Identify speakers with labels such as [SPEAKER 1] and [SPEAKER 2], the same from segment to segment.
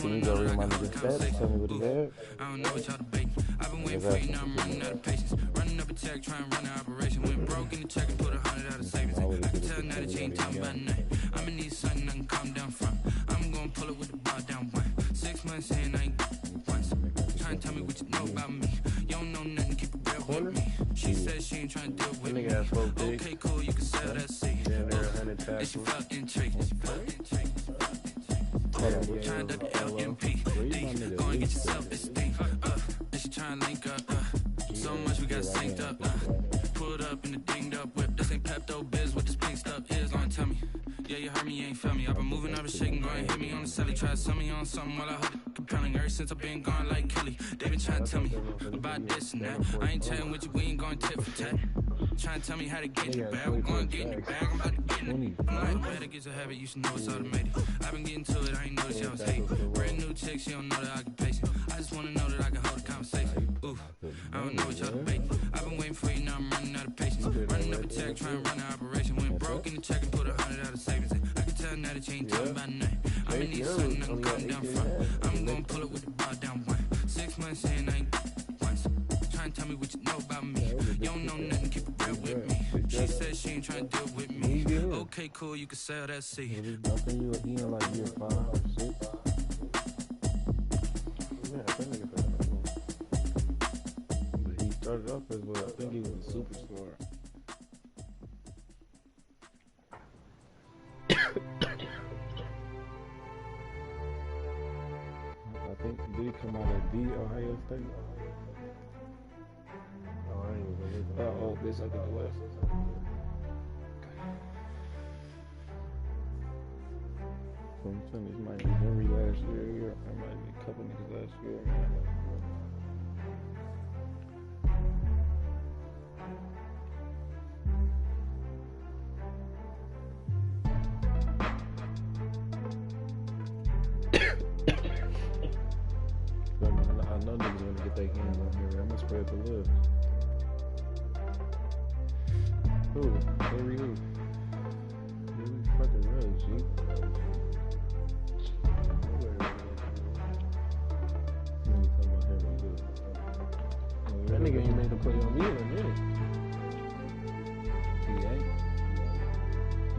[SPEAKER 1] Can you go read my nigga's stats? Tell me what he had.
[SPEAKER 2] I don't know what y'all debating. I've been waiting for you, now I'm running out of patience. Running up a check, trying to run an operation. Went broke in the check and put 100 out of savings. I can tell now that you ain't talking about nothing. I'ma need something I can calm down from. I'm gonna pull it with the bar down one. 6 months in, I ain't once. Trying to tell me what you know about me. You don't know nothing, keep it real with me. She said she ain't trying to deal with me. Okay, cool, you can sell that seed. And she fucking tricky. Trying to the LMP. Go and get yourself this thing. And she trying to link up. So much we got synced up. Pulled up in the dinged up whip. This ain't Pepto Biz with this pink stuff is. Long tell me. Yeah, you heard me, you ain't felt me. I've been moving, I've been shaking, go and hit me on the celly. Try to sell me on something while I hold it compelling. Ever since I've been gone like Kelly, they been trying to tell me about this and that. I ain't chatting with you, we ain't going tit for tat. Trying to tell me how to get in your bag, we going to get in your bag, I'm about to get in it. I'm like, better get a habit, you should know it's automated. I've been getting to it, I ain't noticed y'all was hating. Brand new chick, she don't know that I can pace it. I just want to know that I can hold a conversation. Ooh, I don't know what y'all debating. I've been waiting for you, now I'm running out of patience. Running up a check, trying to run an operation. Went broke in the check and put 100 out of savings. I can tell now that you ain't talking about nothing. I'ma need something I can calm down from. I'm gonna pull it with the bar down one. 6 months in, I ain't once. Trying to tell me what you know about me. You don't know nothing, keep it real with me. She said she ain't trying to deal with me. Okay, cool, you can sell that seed.
[SPEAKER 1] I think you were eating like year 5 or 6. Yeah, I think nigga better. But he started off as well. I think he was a superstar. I think, did he come out of D, Ohio State? Oh, this I think it was. So I'm telling you, this might be Henry last year. There might be a couple niggas last year. I know niggas want to get their hands on here. I'm gonna spread the love. Who? Henry who? Henry fucking Rose, G. That nigga ain't made a play on me in a minute. He ain't.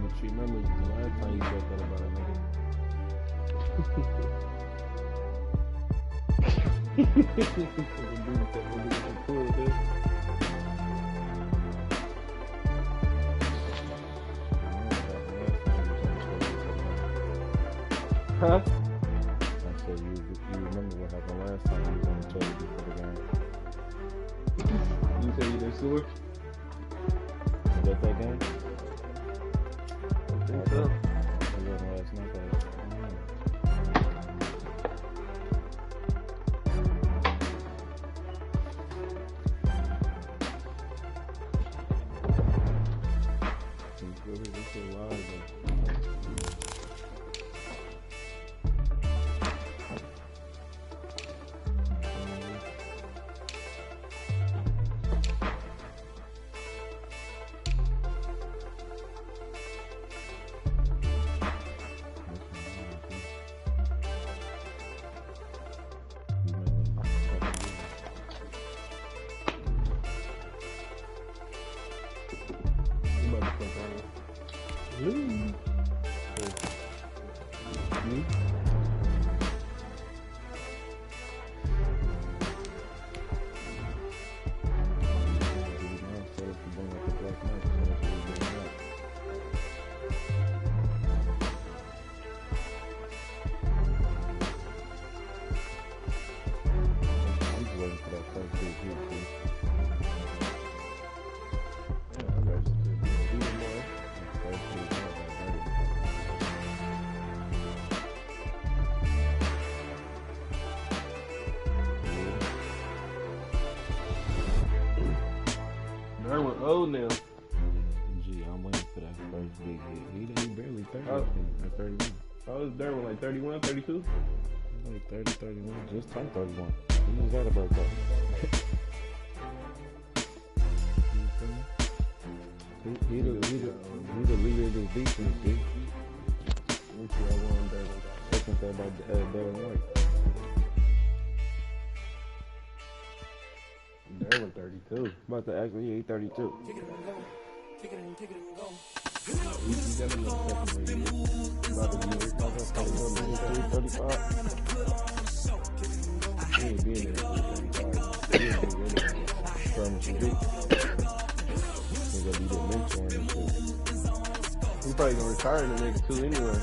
[SPEAKER 1] But you remember the last time you said that about a nigga. Huh? I said you remember what happened last time you was on the toilet before the game. You said you did sewer? Was that game? I think so. It wasn't last night. It's a lot of old now. Gee, I'm waiting for that first big hit. He barely 30 at 31.
[SPEAKER 3] Oh, was Derwin like 31, 32?
[SPEAKER 1] Like 30, 31. Just turned 31. He just got a birthday. He the leader of this defense, dude.
[SPEAKER 3] What you all want, Derwin?
[SPEAKER 1] Second that about Devin White.
[SPEAKER 3] with 32.
[SPEAKER 1] About to actually hit 32.
[SPEAKER 3] He's probably gonna retire in the next 2 anyway.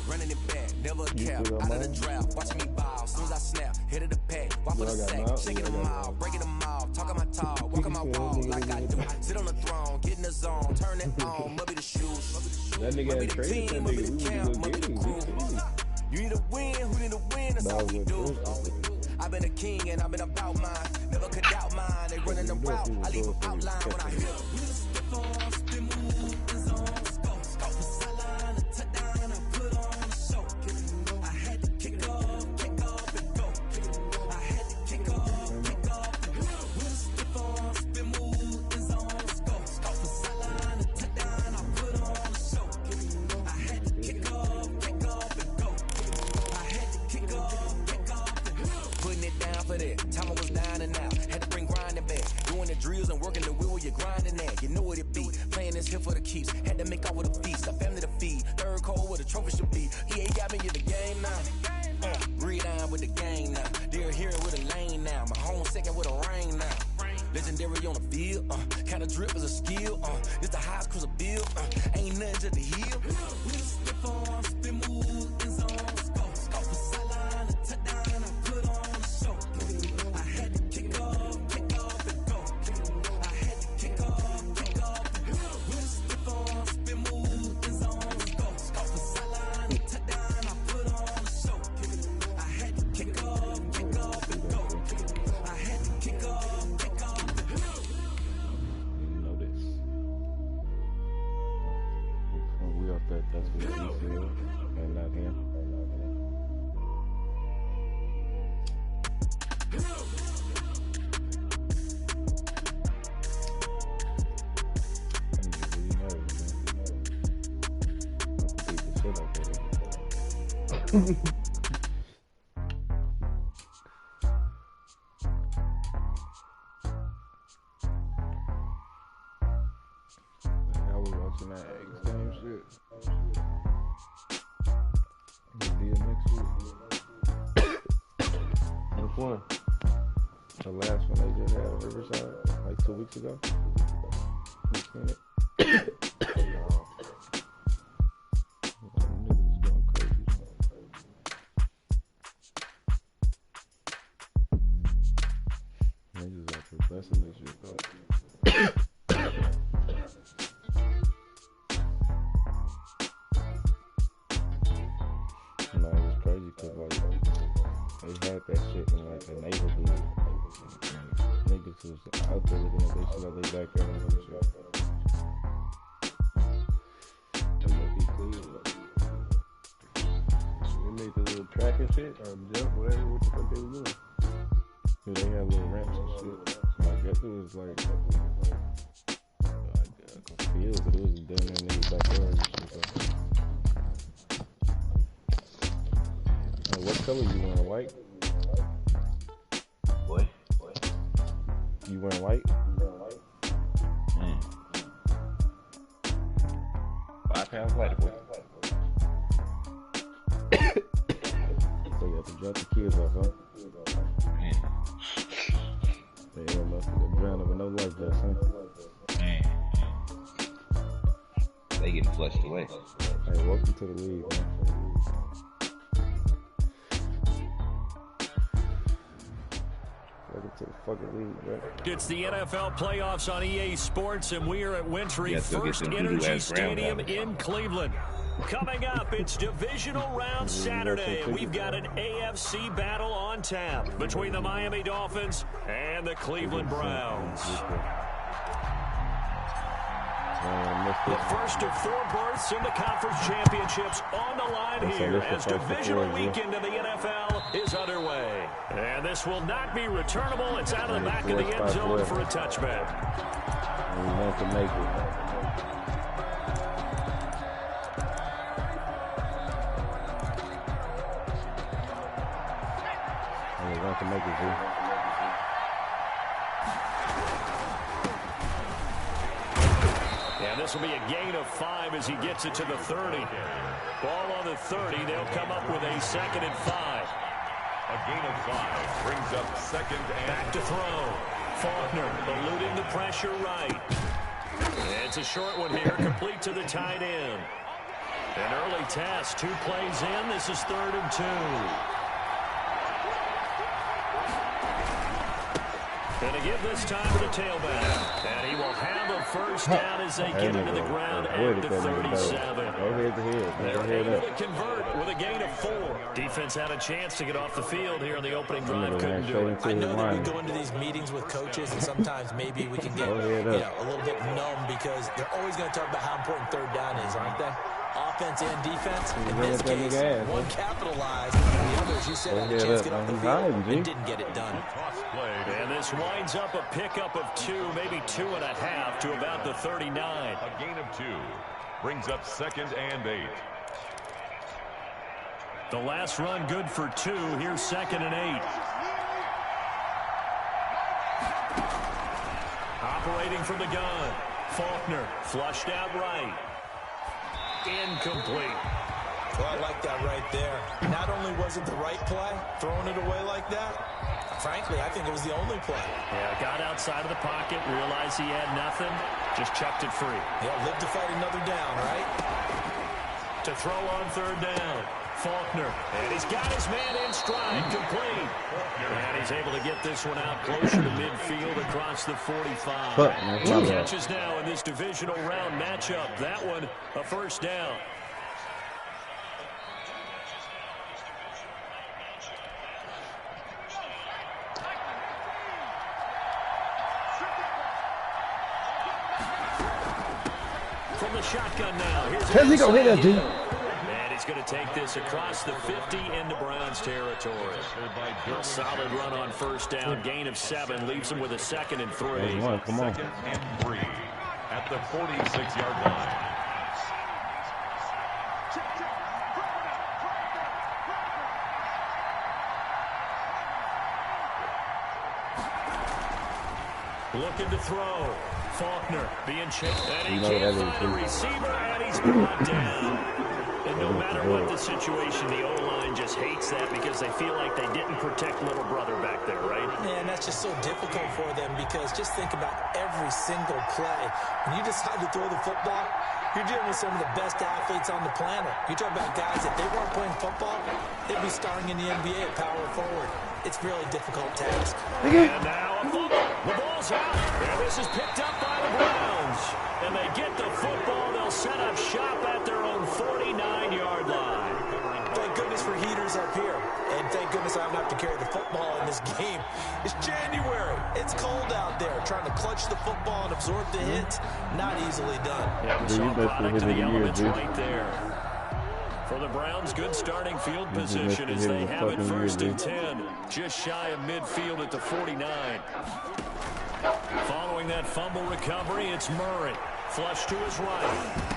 [SPEAKER 2] Running it back, never cap. Out of the draft, watching me ball. Soon as I snap, head of the pack, walk for the sack, shaking them all, breaking them all, talking my talk, walking my wall like I do. Sit on the throne, get in the zone, turn it on, must be the shoes.
[SPEAKER 3] That nigga had traded that nigga. We would get him.
[SPEAKER 2] You need a win, who need a win? That's all we do. I've been a king and I've been about mine. Never could doubt mine. They running the route. I leave them outline when I hear time I was down and out, had to bring grinding back. Doing the drills and working the wheel where you're grinding at. You know what it be, playing this here for the keeps. Had to make off with a feast, a family to feed. Third cold where the trophy should be. EA got me in the game now. Breathe down with the game now. They're hearing with a lane now. My home second with a rain now. Legendary on the field, kinda drip is a skill. It's the highest cruiser bill, ain't nothing to the hill.
[SPEAKER 1] That's what he said, and not him. I was watching that X game shit.
[SPEAKER 3] Which one?
[SPEAKER 1] The last one they just had at Riverside, like 2 weeks ago. You seen it? Niggas going crazy. Niggas out there blessing this shit, though. Cause like they had that shit in like the neighborhood. Niggas was out there looking at this shit like they back there and shit.
[SPEAKER 3] They made the little track and shit, or jump, whatever, what the fuck they was doing.
[SPEAKER 1] Yeah, they had little ramps and shit. I guess it was like a field, but it was down there niggas back there and shit. What color you wearing? White?
[SPEAKER 4] What?
[SPEAKER 1] You wearing white?
[SPEAKER 4] Mm. 5 pounds lighter, boy.
[SPEAKER 1] So you have to drop the kids off, huh?
[SPEAKER 4] Man.
[SPEAKER 1] They must have drowned with no life vest, huh?
[SPEAKER 4] Man. They getting flushed away.
[SPEAKER 1] Hey, welcome to the league, man. To the fucking league, right?
[SPEAKER 5] It's the NFL playoffs on EA Sports, and we are at Wintry First Energy Stadium in Cleveland. Coming up, it's divisional round Saturday. We've got an AFC battle on tap between the Miami Dolphins and the Cleveland Browns. The first of 4 berths in the conference championships on the line here as divisional weekend of the NFL is underway. And this will not be returnable. It's out of the back of the end zone for a touchback.
[SPEAKER 1] We want to make it.
[SPEAKER 5] And this will be a gain of 5 as he gets it to the 30. Ball on the 30. They'll come up with a 2nd and 5.
[SPEAKER 6] A gain of 5 brings up 2nd and...
[SPEAKER 5] Back to throw. Faulkner eluding the pressure right. It's a short one here, complete to the tight end. An early test, 2 plays in. This is 3rd and 2. Going to give this time to the tailback. And he will have a first down as they get into the ground at the 37. They're able to convert with a gain of 4. Defense had a chance to get off the field here on the opening drive. Couldn't do it.
[SPEAKER 7] I know that we go into these meetings with coaches, and sometimes maybe we can get a little bit numb because they're always going to talk about how important 3rd down is, aren't they? Offense and defense. In this case, one capitalized, the other, as you said, had a chance to get off the field and didn't get it done.
[SPEAKER 5] And this winds up a pickup of 2, maybe 2.5 to about the 39.
[SPEAKER 6] A gain of 2 brings up 2nd and 8.
[SPEAKER 5] The last run good for 2. Here's 2nd and 8. Operating from the gun. Faulkner flushed out right. Incomplete.
[SPEAKER 7] Well, I like that right there. Not only was it the right play, throwing it away like that, frankly, I think it was the only play.
[SPEAKER 5] Yeah, got outside of the pocket, realized he had nothing, just chucked it free.
[SPEAKER 7] Yeah, live to fight another down, right?
[SPEAKER 5] To throw on 3rd down. Faulkner, and he's got his man in stride, complete. And he's able to get this one out closer to midfield across the 45. 2 catches now in this divisional round matchup. That one, a first down. From the shotgun now. Here's he gonna hit that dude. He's going to take this across the 50 into Browns territory. A solid run on first down. Gain of 7 leaves him with a 2nd and 3.
[SPEAKER 6] Come on. 2nd and 3 at the 46-yard line.
[SPEAKER 5] Looking to throw. Faulkner being chased. And he can't find a receiver, and he's brought down. And no matter what the situation, the O-line just hates that because they feel like they didn't protect little brother back there, right?
[SPEAKER 7] Man, that's just so difficult for them because just think about every single play. When you decide to throw the football, you're dealing with some of the best athletes on the planet. You talk about guys, if they weren't playing football, they'd be starring in the NBA at power forward. It's a really difficult task.
[SPEAKER 5] And now a fumble. The ball's out. And this is picked up by the Browns. And they get the football. They'll set up shop at their own 49-yard line.
[SPEAKER 7] Thank goodness for heaters up here. And thank goodness I don't have to carry the football in this game. It's January. It's cold out there. Trying to clutch the football and absorb the hits, not easily done.
[SPEAKER 5] Yeah, we saw a product of the elements right there. For the Browns, good starting field position as they have it 1st and 10. Just shy of midfield at the 49. Following that fumble recovery, it's Murray. Flush to his right.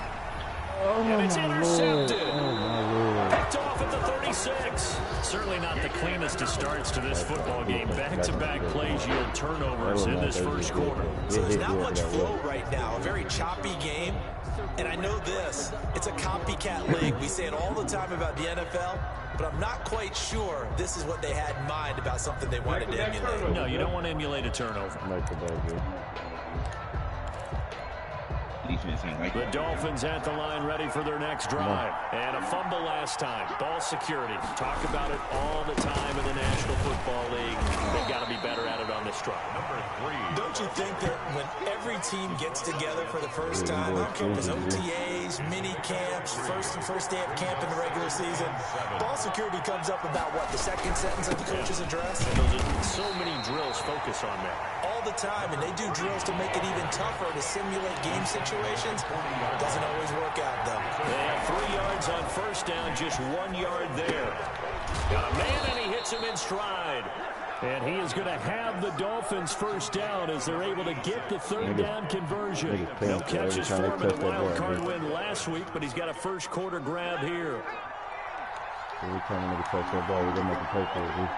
[SPEAKER 5] And it's intercepted. Picked off at the 36. Certainly not the cleanest of starts to this football game. Back-to-back plays yield turnovers in this first quarter.
[SPEAKER 7] So there's not much flow right now. A very choppy game. And I know this. It's a copycat league. We say it all the time about the NFL. But I'm not quite sure this is what they had in mind about something they wanted to emulate.
[SPEAKER 5] No, you don't want to emulate a turnover. The Dolphins at the line ready for their next drive. And a fumble last time. Ball security. Talk about it all the time in the National Football League. They've got to be better at it on this drive.
[SPEAKER 6] Number 3.
[SPEAKER 7] Don't you think that when every team gets together for the first time, I don't care if it's OTAs, mini camps, first day of camp in the regular season, ball security comes up about what, the second sentence of the coach's address?
[SPEAKER 5] And those are so many drills focus on that.
[SPEAKER 7] All the time, and they do drills to make it even tougher to simulate game situations. Doesn't always work out, though.
[SPEAKER 5] They have 3 yards on first down, just 1 yard there. Got a man, and he hits him in stride. And he is going to have the Dolphins first down as they're able to get the 3rd down conversion. No catches for him in a wild card win last week, but he's got a first quarter grab here.
[SPEAKER 1] Every time we touch that ball, we're going to make a play for it, dude.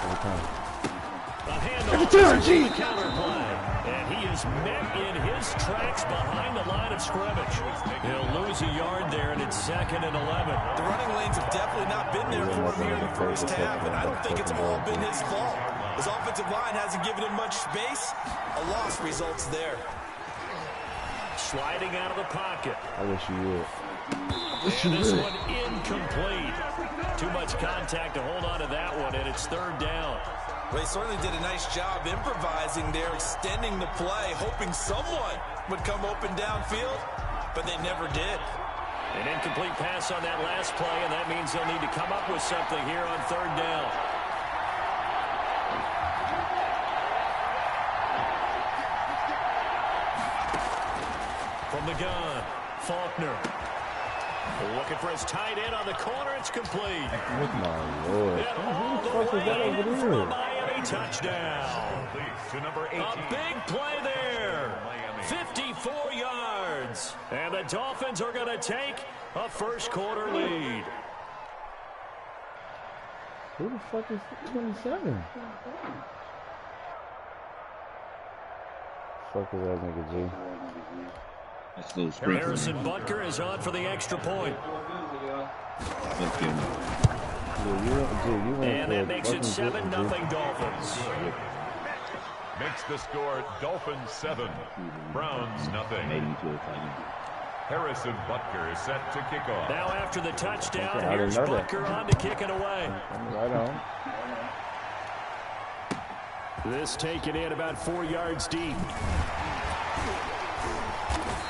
[SPEAKER 5] A handoff to the counter play. And he is met in his tracks behind the line of scrimmage. He'll lose a yard there, and it's 2nd and 11.
[SPEAKER 7] The running lanes have definitely not been there for him here in the first half, and I don't think it's all been his fault. His offensive line hasn't given him much space. A loss results there.
[SPEAKER 5] Sliding out of the pocket.
[SPEAKER 1] I wish you would.
[SPEAKER 5] And this one incomplete. Too much contact to hold on to that one, and it's 3rd down.
[SPEAKER 7] Well, he certainly did a nice job improvising there, extending the play, hoping someone would come open downfield, but they never did.
[SPEAKER 5] An incomplete pass on that last play, and that means they'll need to come up with something here on 3rd down. From the gun, Faulkner. Looking for his tight end on the corner. It's complete.
[SPEAKER 1] My Lord.
[SPEAKER 5] And all the way for a Miami touchdown.
[SPEAKER 6] To number 18.
[SPEAKER 5] A big play there. 54 yards. And the Dolphins are going to take a first-quarter lead.
[SPEAKER 1] Who the fuck is 27? Fuck is that nigga, G?
[SPEAKER 4] That's a little spring.
[SPEAKER 5] Harrison Butker is on for the extra point. And that makes it 7-0 Dolphins.
[SPEAKER 6] Makes the score Dolphins 7, Browns nothing. Harrison Butker is set to kick off.
[SPEAKER 5] Now after the touchdown, here's Butker on to kick it away.
[SPEAKER 1] Right on.
[SPEAKER 5] This taken in about 4 yards deep.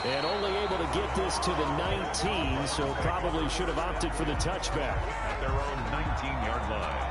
[SPEAKER 5] And only able to get this to the 19, so probably should have opted for the touchback.
[SPEAKER 6] At their own 19-yard line.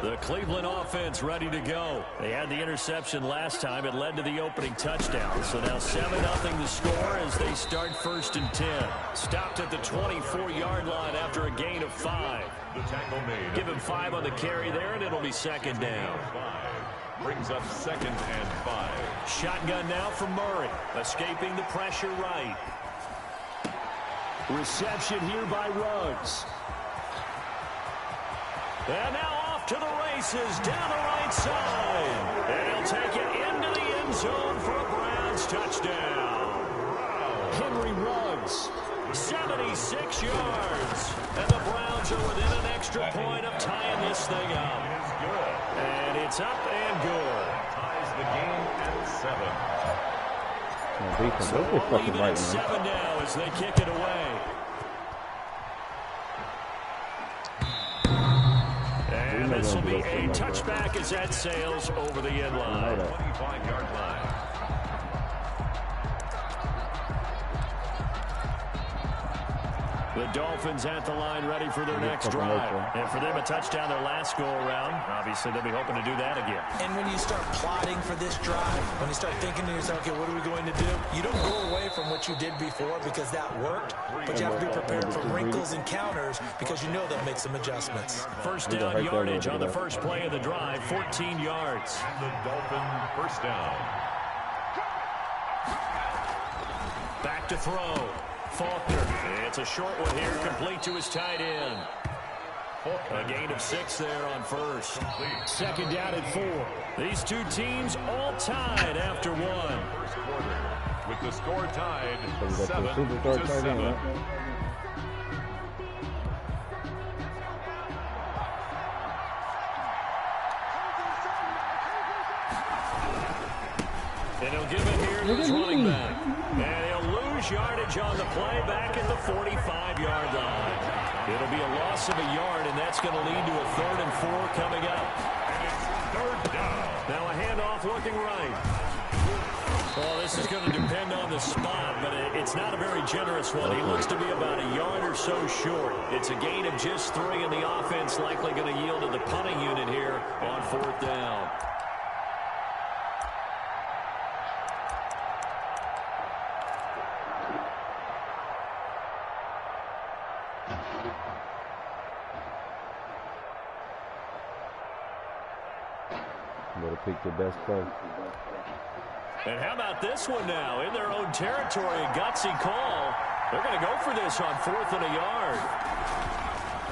[SPEAKER 5] The Cleveland offense ready to go. They had the interception last time. It led to the opening touchdown. So now 7-0 the score as they start 1st and 10. Stopped at the 24-yard line after a gain of 5.
[SPEAKER 6] The tackle made.
[SPEAKER 5] Give him 5 on the carry there, and it'll be 2nd down.
[SPEAKER 6] 5 brings up 2nd and 5.
[SPEAKER 5] Shotgun now for Murray. Escaping the pressure right. Reception here by Ruggs. And now off to the races down the right side. And he'll take it into the end zone for a Browns touchdown. Henry Ruggs, 76 yards. And the Browns are within an extra point of tying this thing up. And it's up and good.
[SPEAKER 6] Ties the game at 7.
[SPEAKER 5] So we'll leave it at 7 now as they kick it away. And this will be a touchback as that sails over the end line.
[SPEAKER 6] 25-yard line.
[SPEAKER 5] The Dolphins at the line ready for their next drive. And for them, a touchdown their last go-around. Obviously, they'll be hoping to do that again.
[SPEAKER 7] And when you start plotting for this drive, when you start thinking to yourself, okay, what are we going to do? You don't go away from what you did before because that worked, but you have to be prepared for wrinkles and counters because you know they'll make some adjustments.
[SPEAKER 5] First down yardage on the first play of the drive, 14 yards.
[SPEAKER 6] And the Dolphin first down.
[SPEAKER 5] Back to throw. Faulkner. It's a short one here, complete to his tight end. A gain of 6 there on first. 2nd down and 4. These two teams all tied after one.
[SPEAKER 6] First quarter with the score tied 7-7.
[SPEAKER 5] And he'll give it here to his running back. And he'll lose yardage on the play back at the 45-yard line. It'll be a loss of a yard, and that's going to lead to a 3rd and 4 coming up.
[SPEAKER 6] And it's 3rd down.
[SPEAKER 5] Now a handoff looking right. Well, this is going to depend on the spot, but it's not a very generous one. He looks to be about a yard or so short. It's a gain of just 3, and the offense likely going to yield to the punting unit here on 4th down.
[SPEAKER 1] Better pick your best play.
[SPEAKER 5] And how about this one now? In their own territory, a gutsy call. They're going to go for this on 4th and a yard.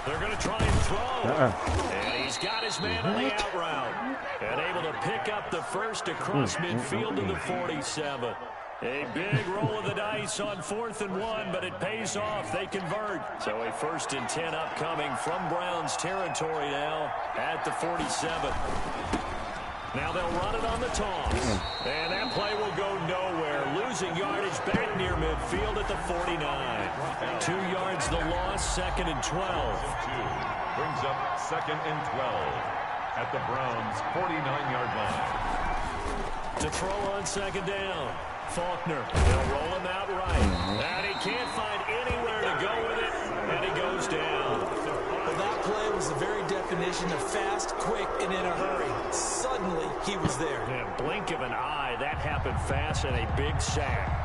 [SPEAKER 5] They're going to try and throw. And he's got his man on the out route. And able to pick up the first across midfield to the 47. A big roll of the dice on 4th and 1, but it pays off. They convert. So a 1st and 10 upcoming from Browns territory now at the 47. Now they'll run it on the toss. And that play will go nowhere. Losing yardage back near midfield at the 49. 2 yards the loss, 2nd and 12.
[SPEAKER 6] Brings up 2nd and 12 at the Browns' 49-yard line.
[SPEAKER 5] To throw on 2nd down. Faulkner, they'll roll him out right. And he can't find anywhere to go with it. And he goes down.
[SPEAKER 7] Well, that play was the very definition of fast, quick, and in a hurry. Suddenly, he was there.
[SPEAKER 5] Yeah, blink of an eye, that happened fast and a big sack.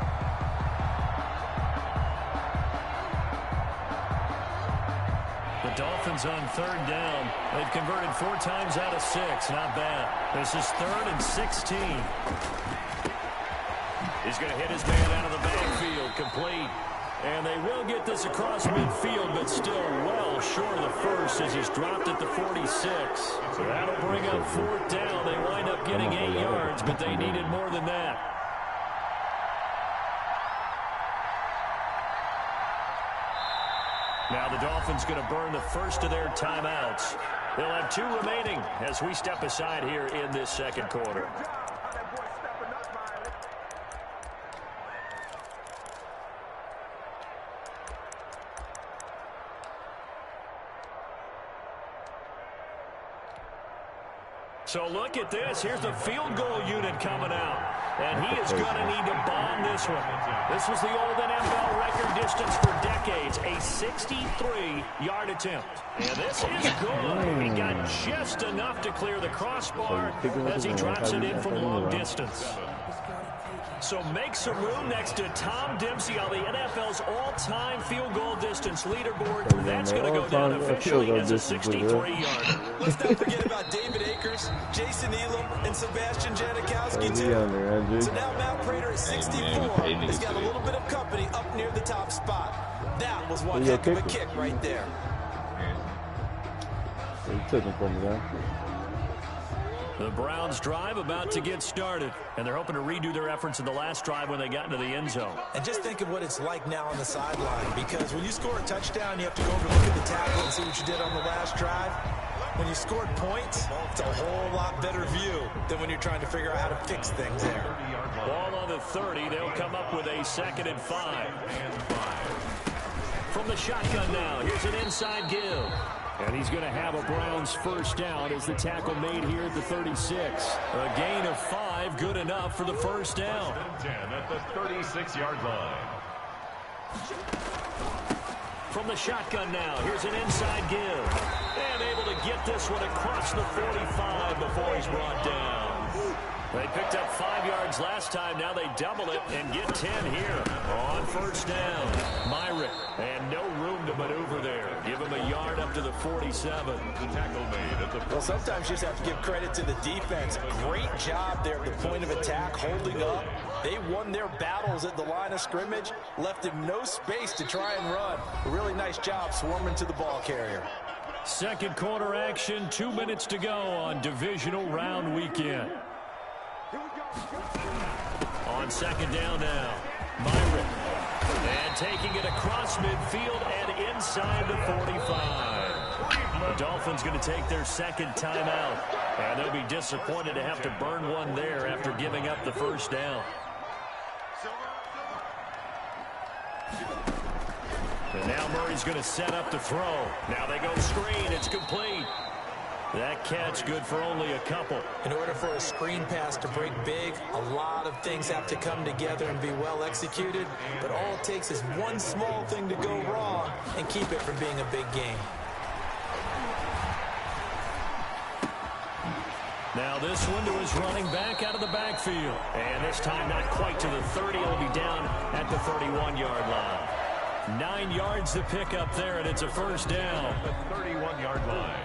[SPEAKER 5] The Dolphins on 3rd down. They've converted 4 times out of 6. Not bad. This is 3rd and 16. He's going to hit his man out of the backfield, complete. And they will get this across midfield, but still well short of the first as he's dropped at the 46. So that'll bring up 4th down. They wind up getting 8 yards, but they needed more than that. Now the Dolphins going to burn the first of their timeouts. They'll have 2 remaining as we step aside here in this 2nd quarter. So look at this. Here's the field goal unit coming out. And he is going to need to bomb this one. This was the old NFL record distance for decades. A 63-yard attempt. And this is good. He got just enough to clear the crossbar as he drops it in from long distance. So make some room next to Tom Dempsey on the NFL's all-time field goal distance leaderboard. That's going to go down officially as a 63-yarder.
[SPEAKER 7] Let's not forget about David Akers, Jason Elam, and Sebastian Janikowski, too. So now Matt Prater at 64 has got a little bit of company up near the top spot. That was one heck of a kick right there.
[SPEAKER 1] He took him from me, man.
[SPEAKER 5] The Browns drive about to get started, and they're hoping to redo their efforts in the last drive when they got into the end zone.
[SPEAKER 7] And just think of what it's like now on the sideline, because when you score a touchdown, you have to go over and look at the tackle and see what you did on the last drive. When you scored points, it's a whole lot better view than when you're trying to figure out how to fix things there.
[SPEAKER 5] Ball on the 30. They'll come up with a 2nd and 5. From the shotgun now, here's an inside give. And he's going to have a Browns first down as the tackle made here at the 36. A gain of 5, good enough for the first down.
[SPEAKER 6] 10 at the 36-yard line.
[SPEAKER 5] From the shotgun now, here's an inside give. And able to get this one across the 45 before he's brought down. They picked up 5 yards last time. Now they double it and get 10 here on first down. Myrick, and no room to maneuver there. Give him a yard up to the 47.
[SPEAKER 6] The tackle made at the...
[SPEAKER 7] Well, sometimes you just have to give credit to the defense. Great job there at the point of attack, holding up. They won their battles at the line of scrimmage, left him no space to try and run. A really nice job swarming to the ball carrier.
[SPEAKER 5] 2nd quarter action, 2 minutes to go on divisional round weekend. On 2nd down now, Myrick. And taking it across midfield and inside the 45. The Dolphins going to take their 2nd timeout. And they'll be disappointed to have to burn one there after giving up the first down. And now Murray's going to set up to throw. Now they go screen. It's complete. That catch good for only a couple.
[SPEAKER 7] In order for a screen pass to break big, a lot of things have to come together and be well executed. But all it takes is one small thing to go wrong and keep it from being a big game.
[SPEAKER 5] Now this one to his running back out of the backfield. And this time not quite to the 30. It'll be down at the 31-yard line. 9 yards to pick up there, and it's a first down.
[SPEAKER 6] The 31-yard line.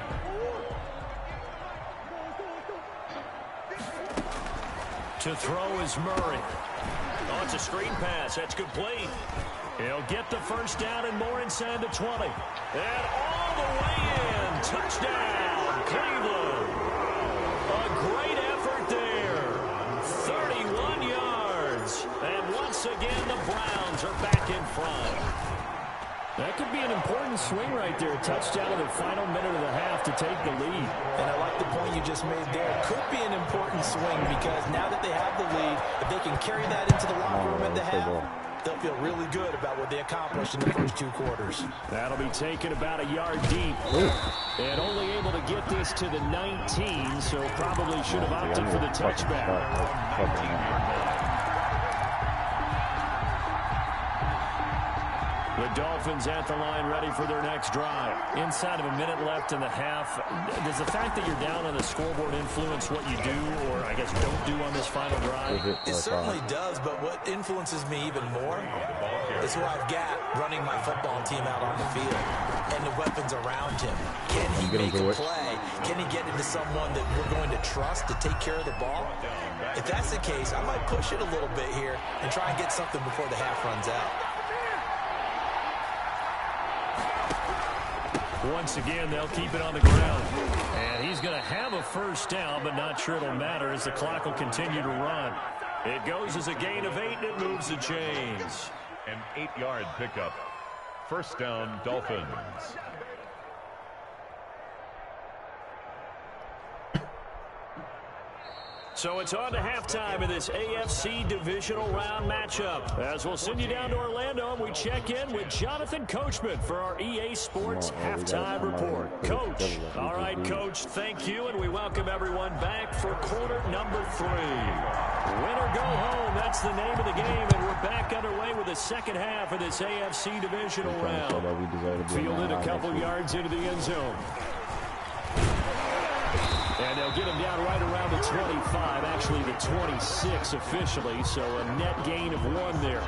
[SPEAKER 5] To throw is Murray. Oh, it's a screen pass. That's complete. He'll get the first down and more inside the 20. And all the way in. Touchdown, Cleveland. A great effort there. 31 yards. And once again, the Browns are back in front. That could be an important swing right there. A touchdown in the final minute of the half to take the lead.
[SPEAKER 7] And I like the point you just made there. It could be an important swing because now that they have the lead, if they can carry that into the locker room at the half, they'll feel really good about what they accomplished in the first 2 quarters.
[SPEAKER 5] That'll be taken about a yard deep. And only able to get this to the 19, so probably should have opted for the touchback. The Dolphins at the line ready for their next drive. Inside of a minute left in the half. Does the fact that you're down on the scoreboard influence what you do or, I guess, don't do on this final drive?
[SPEAKER 7] It certainly does, but what influences me even more is who I've got running my football team out on the field and the weapons around him. Can he make a play? Can he get into someone that we're going to trust to take care of the ball? If that's the case, I might push it a little bit here and try and get something before the half runs out.
[SPEAKER 5] Once again, they'll keep it on the ground. And he's going to have a first down, but not sure it'll matter as the clock will continue to run. It goes as a gain of 8, and it moves the chains.
[SPEAKER 6] An 8-yard pickup. First down, Dolphins.
[SPEAKER 5] So it's on to halftime of this AFC divisional round matchup. As we'll send you down to Orlando, and we check in with Jonathan Coachman for our EA Sports halftime report. Coach, all right, Coach, thank you, and we welcome everyone back for quarter number 3. Win or go home, that's the name of the game, and we're back underway with the second half of this AFC divisional round. Fielded a couple yards into the end zone. And they'll get him down right around the 25, actually the 26 officially, so a net gain of 1 there.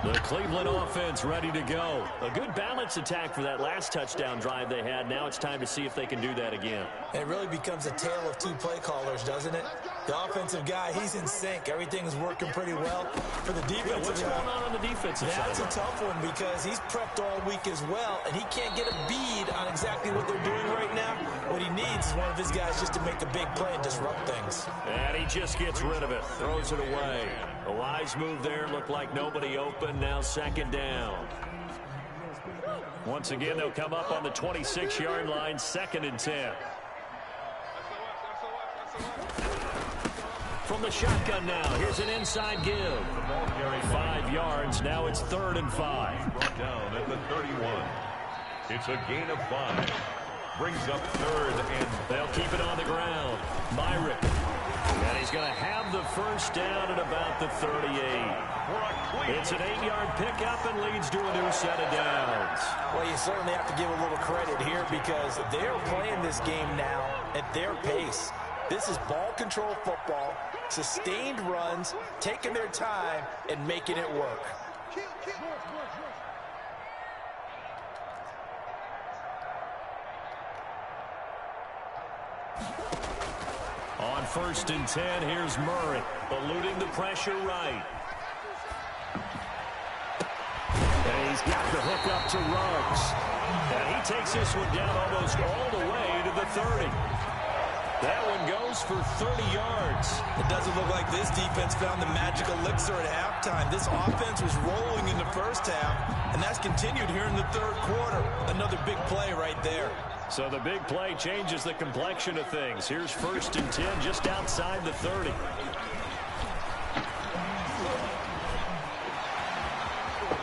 [SPEAKER 5] The Cleveland offense ready to go. A good balance attack for that last touchdown drive they had. Now it's time to see if they can do that again.
[SPEAKER 7] It really becomes a tale of 2 play callers, doesn't it? The offensive guy, he's in sync. Everything's working pretty well. For the defensive
[SPEAKER 5] what's going on the defensive side?
[SPEAKER 7] That's a tough one because he's prepped all week as well, and he can't get a bead on exactly what they're doing right now. What he needs is one of his guys just to make a big play and disrupt things.
[SPEAKER 5] And he just gets rid of it, throws it away. A wise move there, looked like nobody open. Now second down. Once again, they'll come up on the 26-yard line, 2nd and 10. From the shotgun now, here's an inside give. 5 yards, now it's 3rd and 5.
[SPEAKER 6] Brought down at the 31. It's a gain of 5. Brings up 3rd and...
[SPEAKER 5] They'll keep it on the ground. Myrick. And he's going to have the first down at about the 38. It's an 8-yard pickup and leads to a new set of downs.
[SPEAKER 7] Well, you certainly have to give a little credit here because they're playing this game now at their pace. This is ball control football, sustained runs, taking their time, and making it work.
[SPEAKER 5] On 1st and 10, here's Murray, eluding the pressure right. And he's got the hook up to Ruggs. And he takes this one down almost all the way to the 30. That one goes for 30 yards.
[SPEAKER 7] It doesn't look like this defense found the magical elixir at halftime. This offense was rolling in the first half, and that's continued here in the 3rd quarter. Another big play right there.
[SPEAKER 5] So the big play changes the complexion of things. Here's 1st and 10 just outside the 30.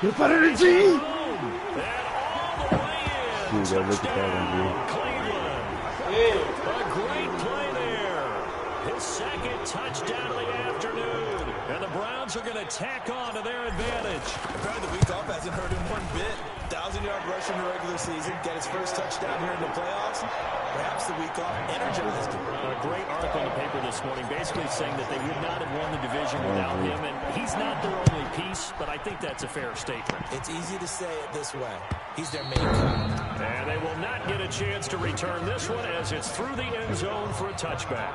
[SPEAKER 1] You're better than G!
[SPEAKER 5] And all the way in. Touchdown, Cleveland. A great play there. His 2nd touchdown of the afternoon. And the Browns are going to tack on to their advantage.
[SPEAKER 7] Apparently the week off hasn't hurt him one bit. 1,000-yard rush in the regular season, get his first touchdown here in the playoffs. Perhaps the week off energized him.
[SPEAKER 5] A great article in the paper this morning basically saying that they would not have won the division without him, and he's not their only piece, but I think that's a fair statement.
[SPEAKER 7] It's easy to say it this way. He's their main guy.
[SPEAKER 5] And they will not get a chance to return this one as it's through the end zone for a touchback.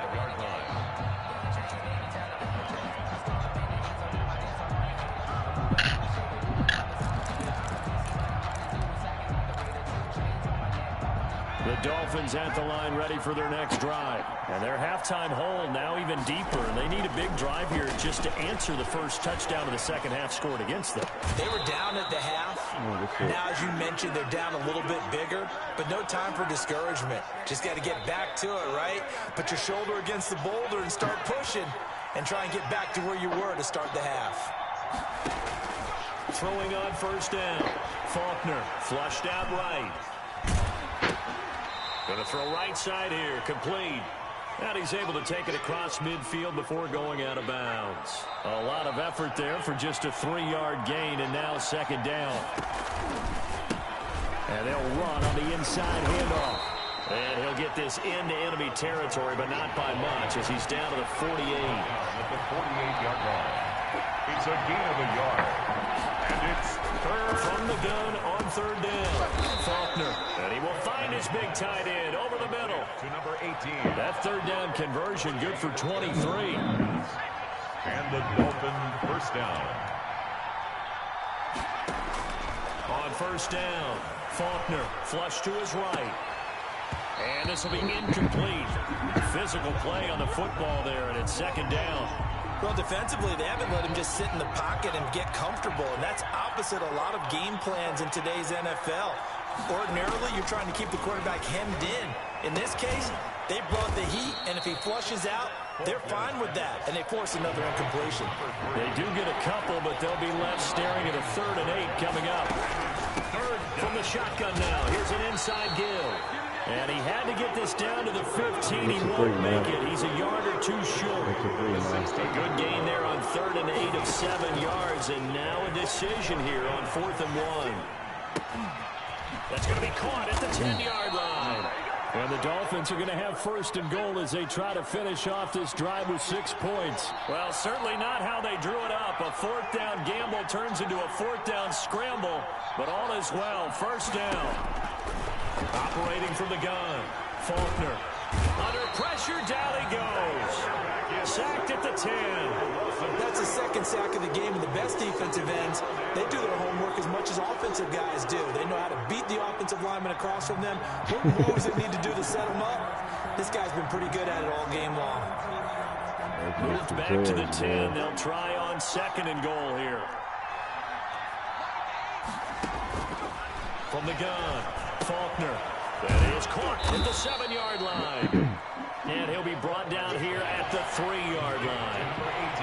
[SPEAKER 5] The Dolphins at the line ready for their next drive. And their halftime hole now even deeper. And they need a big drive here just to answer the first touchdown of the second half scored against them.
[SPEAKER 7] They were down at the half. Now, as you mentioned, they're down a little bit bigger. But no time for discouragement. Just got to get back to it, right? Put your shoulder against the boulder and start pushing. And try and get back to where you were to start the half.
[SPEAKER 5] Throwing on first down. Faulkner flushed out right. Going to throw right side here. Complete. And he's able to take it across midfield before going out of bounds. A lot of effort there for just a 3-yard gain, and now second down. And they'll run on the inside handoff. And he'll get this into enemy territory, but not by much as he's down to the 48.
[SPEAKER 6] At the 48-yard line. It's a gain of a yard. And it's third.
[SPEAKER 5] From the gun on third down. Faulkner. And he will find his big tight end over the middle.
[SPEAKER 6] To number 18.
[SPEAKER 5] That third down conversion good for 23.
[SPEAKER 6] And the Dolphin first down.
[SPEAKER 5] On first down, Faulkner flush to his right. And this will be incomplete. Physical play on the football there, and it's second down.
[SPEAKER 7] Well, defensively, they haven't let him just sit in the pocket and get comfortable, and that's opposite a lot of game plans in today's NFL. Ordinarily, you're trying to keep the quarterback hemmed in. In this case, they brought the heat, and if he flushes out, they're fine with that, and they force another incompletion.
[SPEAKER 5] They do get a couple, but they'll be left staring at a 3rd and 8 coming up. Third from the shotgun now. Here's an inside Gill. And he had to get this down to the 15. He won't make it. He's a yard or two short. A good gain there on 3rd and 8 of 7 yards. And now a decision here on 4th and 1. That's going to be caught at the 10-yard line. And the Dolphins are going to have 1st and goal as they try to finish off this drive with 6 points. Well, certainly not how they drew it up. A 4th down gamble turns into a 4th down scramble. But all is well. First down. Operating from the gun. Faulkner. Under pressure, down he goes. Sacked at the 10.
[SPEAKER 7] That's the second sack of the game, and the best defensive ends, they do their homework as much as offensive guys do. They know how to beat the offensive lineman across from them. What moves they need to do to set them up? This guy's been pretty good at it all game long.
[SPEAKER 5] Moved back to the 10. They'll try on 2nd and goal here. From the gun. Faulkner. That is caught at the 7-yard line. And he'll be brought down here at the 3-yard line.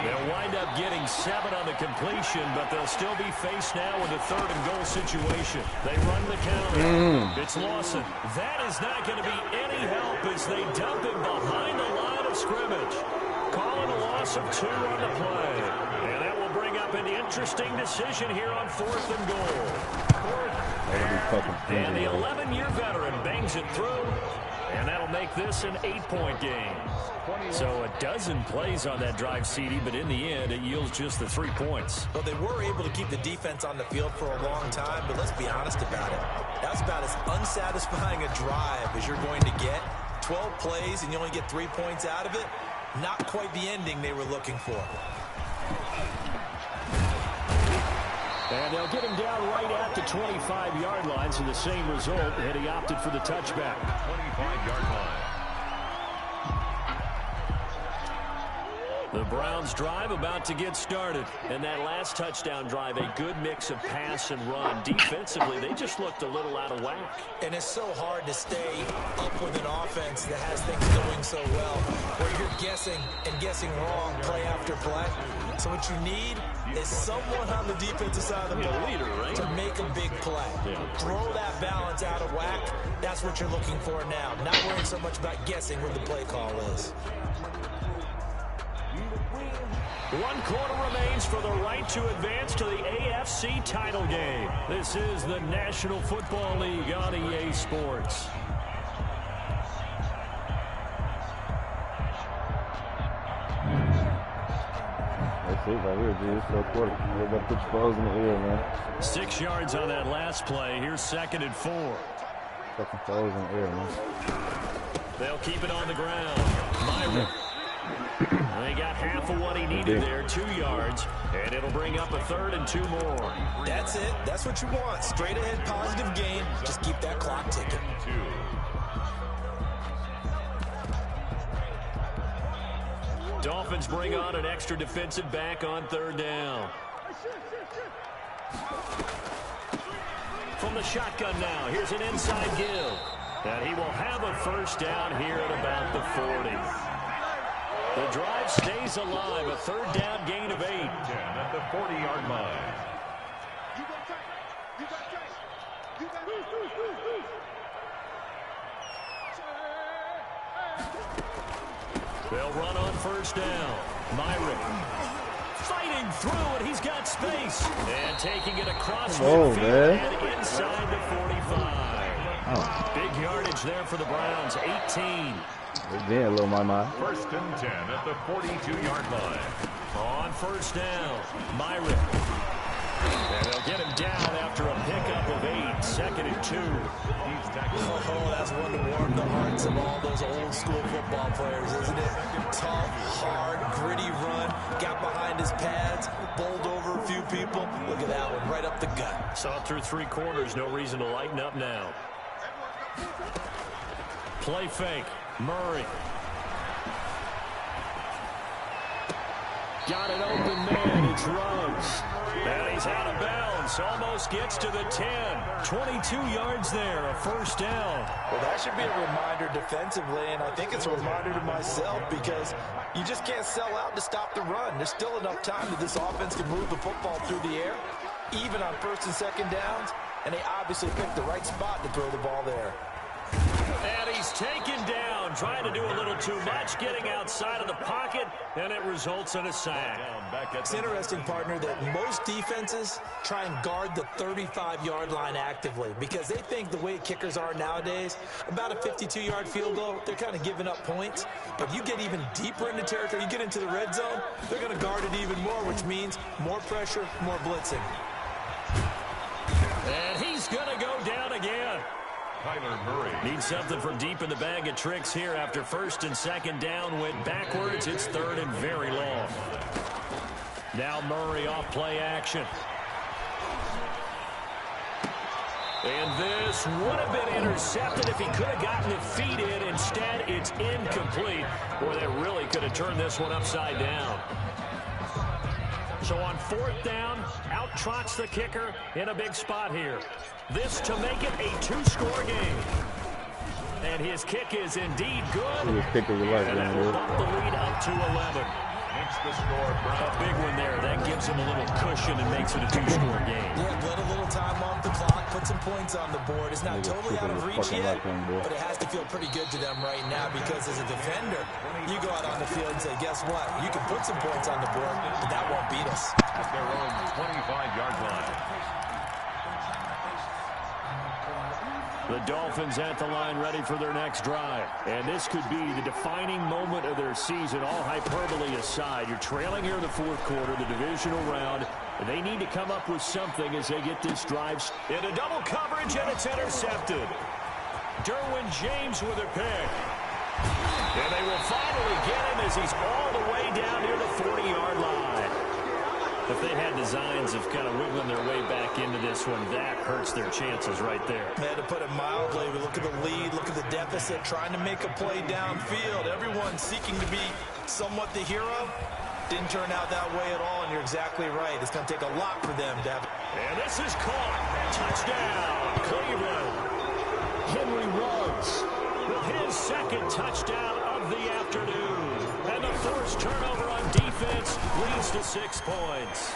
[SPEAKER 5] They'll wind up getting 7 on the completion, but they'll still be faced now with a 3rd and goal situation. They run the counter. It's Lawson. That is not going to be any help as they dump him behind the line of scrimmage. Calling a loss of 2 on the play. And that will bring up an interesting decision here on 4th and goal. And the 11-year veteran bangs it through, and that'll make this an 8-point game. So a dozen plays on that drive, CD, but in the end, it yields just the 3 points.
[SPEAKER 7] Well, they were able to keep the defense on the field for a long time, but let's be honest about it. That's about as unsatisfying a drive as you're going to get. 12 plays, and you only get 3 points out of it. Not quite the ending they were looking for.
[SPEAKER 5] And they'll get him down right at the 25-yard line, so the same result, and he opted for the touchback.
[SPEAKER 6] 25-yard line.
[SPEAKER 5] The Browns drive about to get started. And that last touchdown drive, a good mix of pass and run. Defensively, they just looked a little out of whack.
[SPEAKER 7] And it's so hard to stay up with an offense that has things going so well, where you're guessing and guessing wrong play after play. So what you need is someone on the defensive side of the ball to make a big play. Throw that balance out of whack. That's what you're looking for now. Not worrying so much about guessing where the play call is.
[SPEAKER 5] 1 quarter remains for the right to advance to the AFC title game. This is the National Football League on EA Sports.
[SPEAKER 1] That's it right here, dude. It's no quarter. Everybody put your balls in the air, man.
[SPEAKER 5] 6 yards on that last play. Here's 2nd and 4.
[SPEAKER 1] Fucking balls in the air, man.
[SPEAKER 5] They'll keep it on the ground. Myron. They got half of what he needed there, 2 yards, and it'll bring up a 3rd and 2 more.
[SPEAKER 7] That's it. That's what you want. Straight ahead, positive gain. Just keep that clock ticking.
[SPEAKER 5] Dolphins bring on an extra defensive back on 3rd down. From the shotgun now, here's an inside give. And he will have a 1st down here at about the 40. The drive stays alive, a 3rd down gain of 8.
[SPEAKER 6] 10 at the 40-yard line.
[SPEAKER 5] They'll run on 1st down. Myrick fighting through, and he's got space. And taking it across midfield and inside the 45.
[SPEAKER 1] Oh.
[SPEAKER 5] Big yardage there for the Browns, 18.
[SPEAKER 1] Again, a little my.
[SPEAKER 6] 1st and 10 at the 42-yard line.
[SPEAKER 5] On 1st down, Myrick. And they'll get him down after a pickup of 8, 2nd and 2.
[SPEAKER 7] Oh, that's one to warm the hearts of all those old school football players, isn't it? Tough, hard, gritty run, got behind his pads, bowled over a few people. Look at that one, right up the gut.
[SPEAKER 5] Saw it through 3 quarters, no reason to lighten up now. Play fake, Murray. Got it open, man, it's Ruggs. And he's out of bounds, almost gets to the 10. 22 yards there, a 1st down.
[SPEAKER 7] Well, that should be a reminder defensively, and I think it's a reminder to myself because you just can't sell out to stop the run. There's still enough time that this offense can move the football through the air, even on 1st and 2nd downs, and they obviously picked the right spot to throw the ball there.
[SPEAKER 5] And he's taken down, trying to do a little too much, getting outside of the pocket, and it results in a sack.
[SPEAKER 7] It's interesting, partner, that most defenses try and guard the 35-yard line actively because they think the way kickers are nowadays, about a 52-yard field goal, they're kind of giving up points. But you get even deeper into territory, you get into the red zone, they're going to guard it even more, which means more pressure, more blitzing.
[SPEAKER 5] And he's going to go down again.
[SPEAKER 6] Kyler Murray.
[SPEAKER 5] Needs something from deep in the bag of tricks here after 1st and 2nd down went backwards. It's 3rd and very long. Now Murray off play action. And this would have been intercepted if he could have gotten the feet in. Instead, it's incomplete. Boy, they really could have turned this one upside down. So on 4th down, out trots the kicker in a big spot here. This to make it a 2-score game. And his kick is indeed good. And that will bump the lead up to 11.
[SPEAKER 6] Makes the score.
[SPEAKER 5] A big one there. That gives him a little cushion and makes it a 2-score game.
[SPEAKER 7] Yeah, let a little time off the clock, put some points on the board. It's not totally out of reach yet, but it has to feel pretty good to them right now because as a defender, you go out on the field and say, guess what? You can put some points on the board, but that won't beat us.
[SPEAKER 6] At their own 25-yard line.
[SPEAKER 5] The Dolphins at the line ready for their next drive. And this could be the defining moment of their season, all hyperbole aside. You're trailing here in the 4th quarter, the divisional round. And they need to come up with something as they get this drive. Into double coverage, and it's intercepted. Derwin James with a pick. And they will finally get him as he's all the way down near the 40-yard line. If they had designs of kind of wiggling their way back into this one, that hurts their chances right there.
[SPEAKER 7] They had to put it mildly. We look at the lead, look at the deficit, trying to make a play downfield. Everyone seeking to be somewhat the hero. Didn't turn out that way at all, and you're exactly right. It's going to take a lot for them to have.
[SPEAKER 5] And this is caught. Touchdown, Cleveland. Henry Ruggs with his 2nd touchdown of the afternoon. And the forced turnover on defense leads to 6 points.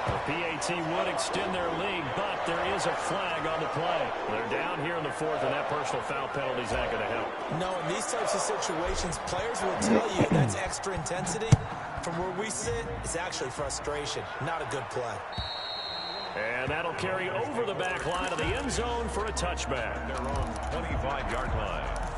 [SPEAKER 5] The PAT would extend their lead, but there is a flag on the play. They're down here in the 4th, and that personal foul penalty is not going to help.
[SPEAKER 7] No, in these types of situations, players will tell you that's extra intensity. From where we sit, it's actually frustration, not a good play.
[SPEAKER 5] And that'll carry over the back line of the end zone for a touchback.
[SPEAKER 6] Their own 25-yard line.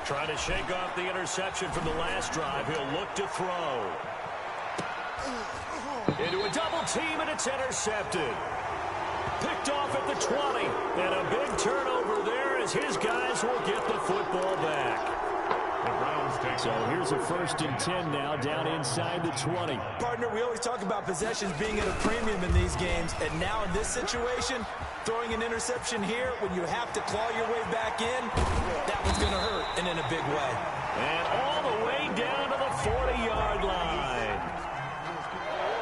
[SPEAKER 5] Trying to shake off the interception from the last drive. He'll look to throw. Into a double team, and it's intercepted. Picked off at the 20. And a big turnover there as his guys will get the football back.
[SPEAKER 6] The Browns
[SPEAKER 5] So here's a 1st and 10 now down inside the 20.
[SPEAKER 7] Partner, we always talk about possessions being at a premium in these games, and now in this situation, throwing an interception here when you have to claw your way back in, that one's going to hurt, and in a big way.
[SPEAKER 5] And all the way down to the 40-yard line.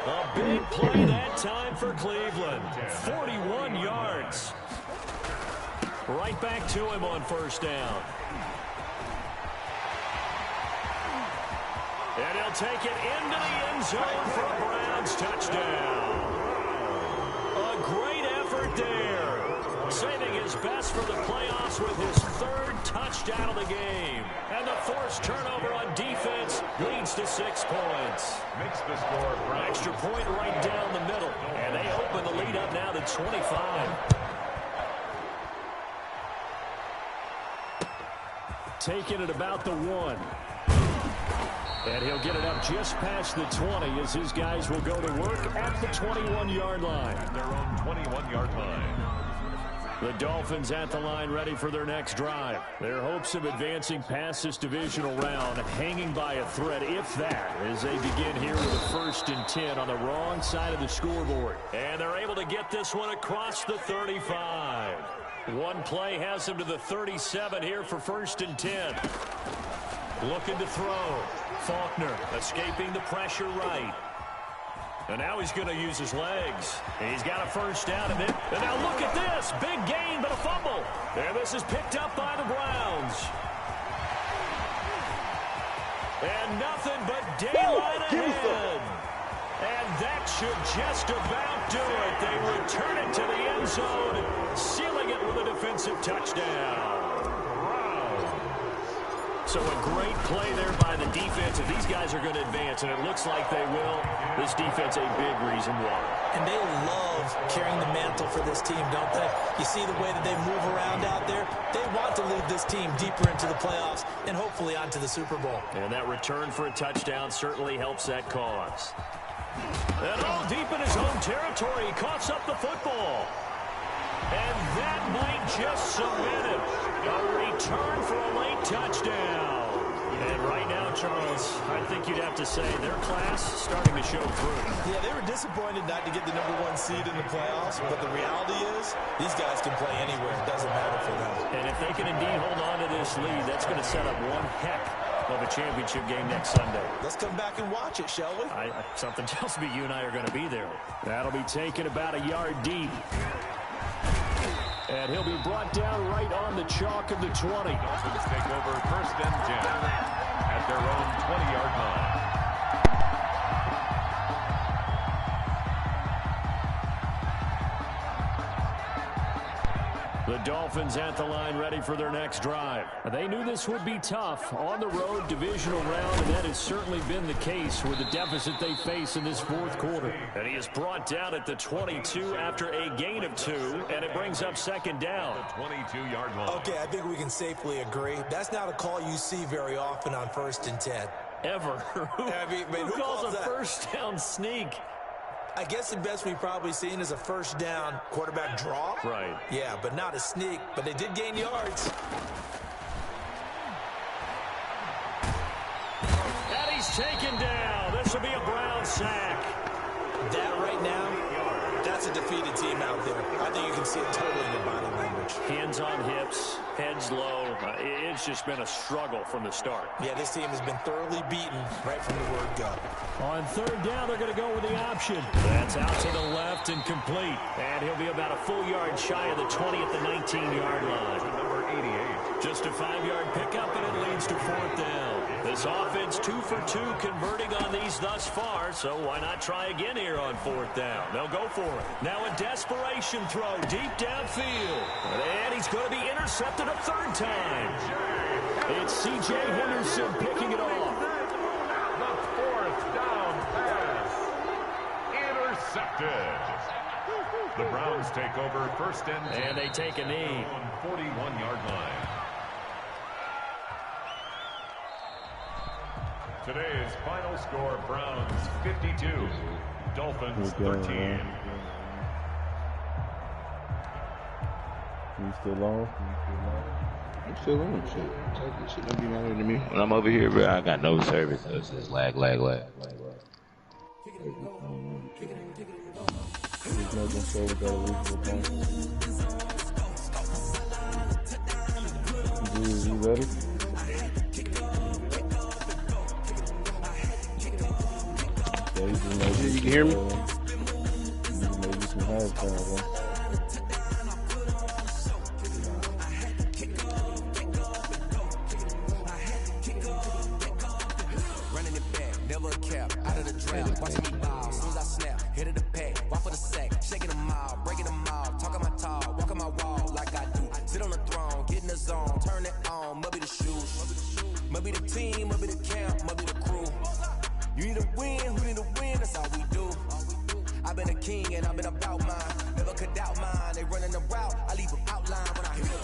[SPEAKER 5] A big play that time for Cleveland. 41 yards. Right back to him on 1st down. And he'll take it into the end zone for a Browns touchdown. A great effort there. Saving his best for the playoffs with his 3rd touchdown of the game. And the forced turnover on defense leads to 6 points.
[SPEAKER 6] Makes the score.
[SPEAKER 5] Extra point right down the middle. And they open the lead up now to 25. Taking it about the 1. And he'll get it up just past the 20 as his guys will go to work at the 21-yard line.
[SPEAKER 6] Their own 21-yard line.
[SPEAKER 5] The Dolphins at the line ready for their next drive. Their hopes of advancing past this divisional round hanging by a thread, if that, as they begin here with a 1st and 10 on the wrong side of the scoreboard. And they're able to get this one across the 35. One play has them to the 37 here for 1st and 10. Looking to throw. Faulkner escaping the pressure right. And now he's going to use his legs. He's got a 1st down. And now look at this. Big gain, but a fumble. And this is picked up by the Browns. And nothing but daylight ahead. And that should just about do it. They return it to the end zone, sealing it with a defensive touchdown. So a great play there by the defense. If these guys are going to advance, and it looks like they will, this defense a big reason why.
[SPEAKER 7] And they love carrying the mantle for this team, don't they? You see the way that they move around out there? They want to lead this team deeper into the playoffs and hopefully onto the Super Bowl.
[SPEAKER 5] And that return for a touchdown certainly helps that cause. And all deep in his own territory, he coughs up the football. And that might just submit him. A return for a late touchdown. And right now, Charles, I think you'd have to say their class starting to show through.
[SPEAKER 7] Yeah, they were disappointed not to get the #1 seed in the playoffs, but the reality is these guys can play anywhere. It doesn't matter for them.
[SPEAKER 5] And if they can indeed hold on to this lead, that's going to set up one heck of a championship game next Sunday.
[SPEAKER 7] Let's come back and watch it, shall we?
[SPEAKER 5] Something tells me you and I are going to be there. That'll be taken about a yard deep. And he'll be brought down right on the chalk of the 20.
[SPEAKER 6] Dolphins take over 1st and 10 at their own 20-yard line.
[SPEAKER 5] The Dolphins at the line ready for their next drive. They knew this would be tough on the road divisional round, and that has certainly been the case with the deficit they face in this 4th quarter. And he is brought down at the 22 after a gain of 2, and it brings up 2nd down.
[SPEAKER 6] The 22-yard line.
[SPEAKER 7] Okay, I think we can safely agree. That's not a call you see very often on 1st and 10.
[SPEAKER 5] Ever. Who calls a
[SPEAKER 7] that?
[SPEAKER 5] 1st down sneak?
[SPEAKER 7] I guess the best we've probably seen is a 1st down quarterback draw.
[SPEAKER 5] Right.
[SPEAKER 7] Yeah, but not a sneak. But they did gain yards.
[SPEAKER 5] And he's taken down. This will be a Brown sack.
[SPEAKER 7] That right now, that's a defeated team out there. I think you can see it totally in their body language.
[SPEAKER 5] Hands on hips, heads low. It's just been a struggle from the start.
[SPEAKER 7] Yeah, this team has been thoroughly beaten right from the word go.
[SPEAKER 5] On 3rd down, they're going to go with the option. That's out to the left and complete. And he'll be about a full yard shy of the 20 at the 19-yard line.
[SPEAKER 6] Number 88.
[SPEAKER 5] Just a 5-yard pickup, and it leads to 4th down. This offense 2 for 2 converting on these thus far, so why not try again here on 4th down? They'll go for it. Now a desperation throw deep downfield. And he's going to be intercepted a 3rd time. It's C.J. Henderson picking it off.
[SPEAKER 6] The 4th down pass. Intercepted. The Browns take over 1st and 10.
[SPEAKER 5] And they take a knee.
[SPEAKER 6] On 41-yard line. Today's final score, Browns 52, Dolphins 13.
[SPEAKER 1] You still on?
[SPEAKER 4] I'm still in shit. This shit don't be mattering to me. When I'm over here, bro, I got no service. So it's just lag.
[SPEAKER 1] He's making sure we got a reasonable time. You ready?
[SPEAKER 3] Yeah, you can hear me?
[SPEAKER 1] Maybe some hashtag, man.
[SPEAKER 2] Running it back, never a cap, out of the draft. Watching me ball, soon as I snap, hit of the pack, walk for the sack, shaking them all, breaking them all, talking my talk, walking my wall like I do. Sit on the throne, get in the zone, turn it on, must be the shoes, must be the team, must be the camp, must be the crew. You need to win, who need to win, that's all we do. I've been a king and I've been about mine, never could doubt mine. They running the route, I leave them outline when I hit them.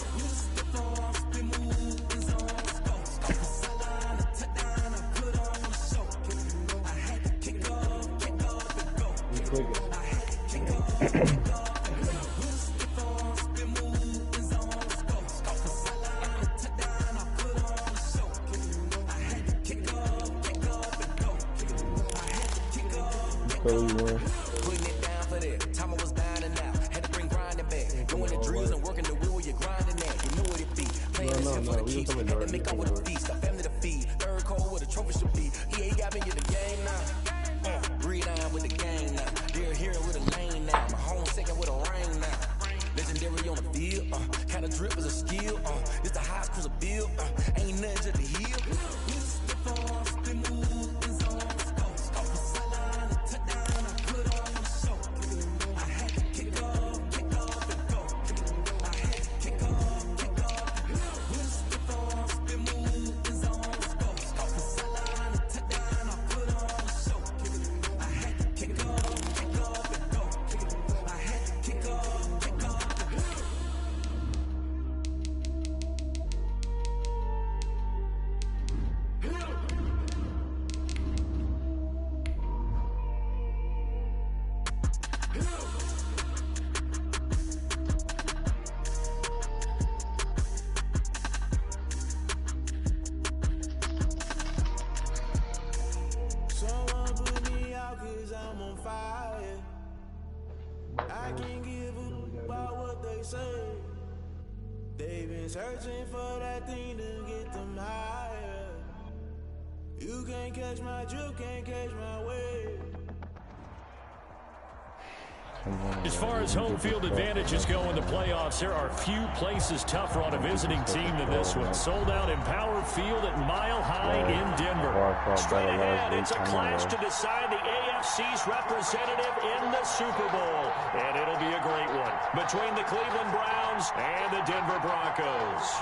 [SPEAKER 1] Putting it
[SPEAKER 2] down for that. Time I was down and out. Had to bring grinding back. Doing the drills and working the wheel, you're grinding at. You know what it be. Playing this here for the keeps. Had to make up with a feast. A family to feed. Third cold where the trophy should be. EA got me in the game now. Breathe on with the game now. They're here with a lane now. My home second with a rain now. Legendary on the field. Kind of drip is a skill. This the highest cruiser bill. Ain't nothing just to heal.
[SPEAKER 8] They've been searching for that thing to get them higher. You can't catch my drift, can't catch my wave.
[SPEAKER 5] As far as home field advantages go in the playoffs, there are few places tougher on a visiting team than this one. Sold out in Power Field at Mile High in Denver. Straight ahead, it's a clash to decide the AFC's representative in the Super Bowl. And it'll be a great one between the Cleveland Browns and the Denver Broncos.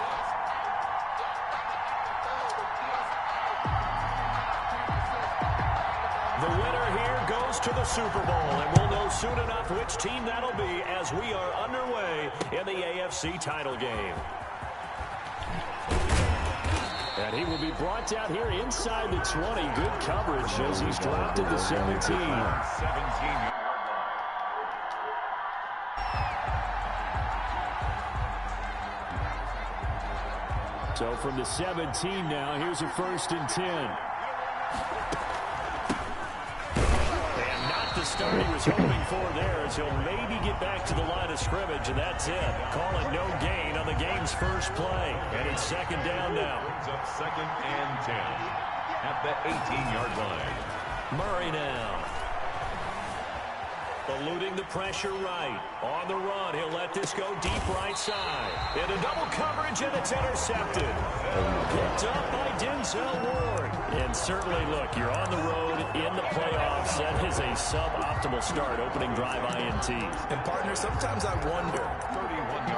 [SPEAKER 5] The winner here goes to the Super Bowl, and we'll know soon enough which team that'll be as we are underway in the AFC title game. And he will be brought down here inside the 20. Good coverage as he's dropped at the 17. So from the 17 now, here's a 1st and 10. The start he was hoping for there as he'll maybe get back to the line of scrimmage, and that's it. Call it no gain on the game's first play. And it's 2nd down now.
[SPEAKER 6] Brings up 2nd and 10 at the 18-yard line.
[SPEAKER 5] Murray now. Eluding the pressure right. On the run, he'll let this go deep right side. Into double coverage, and it's intercepted. Picked up by Denzel Ward. And certainly, look, you're on the road in the playoffs. That is a suboptimal start, opening drive INT.
[SPEAKER 7] And, partner, sometimes I wonder,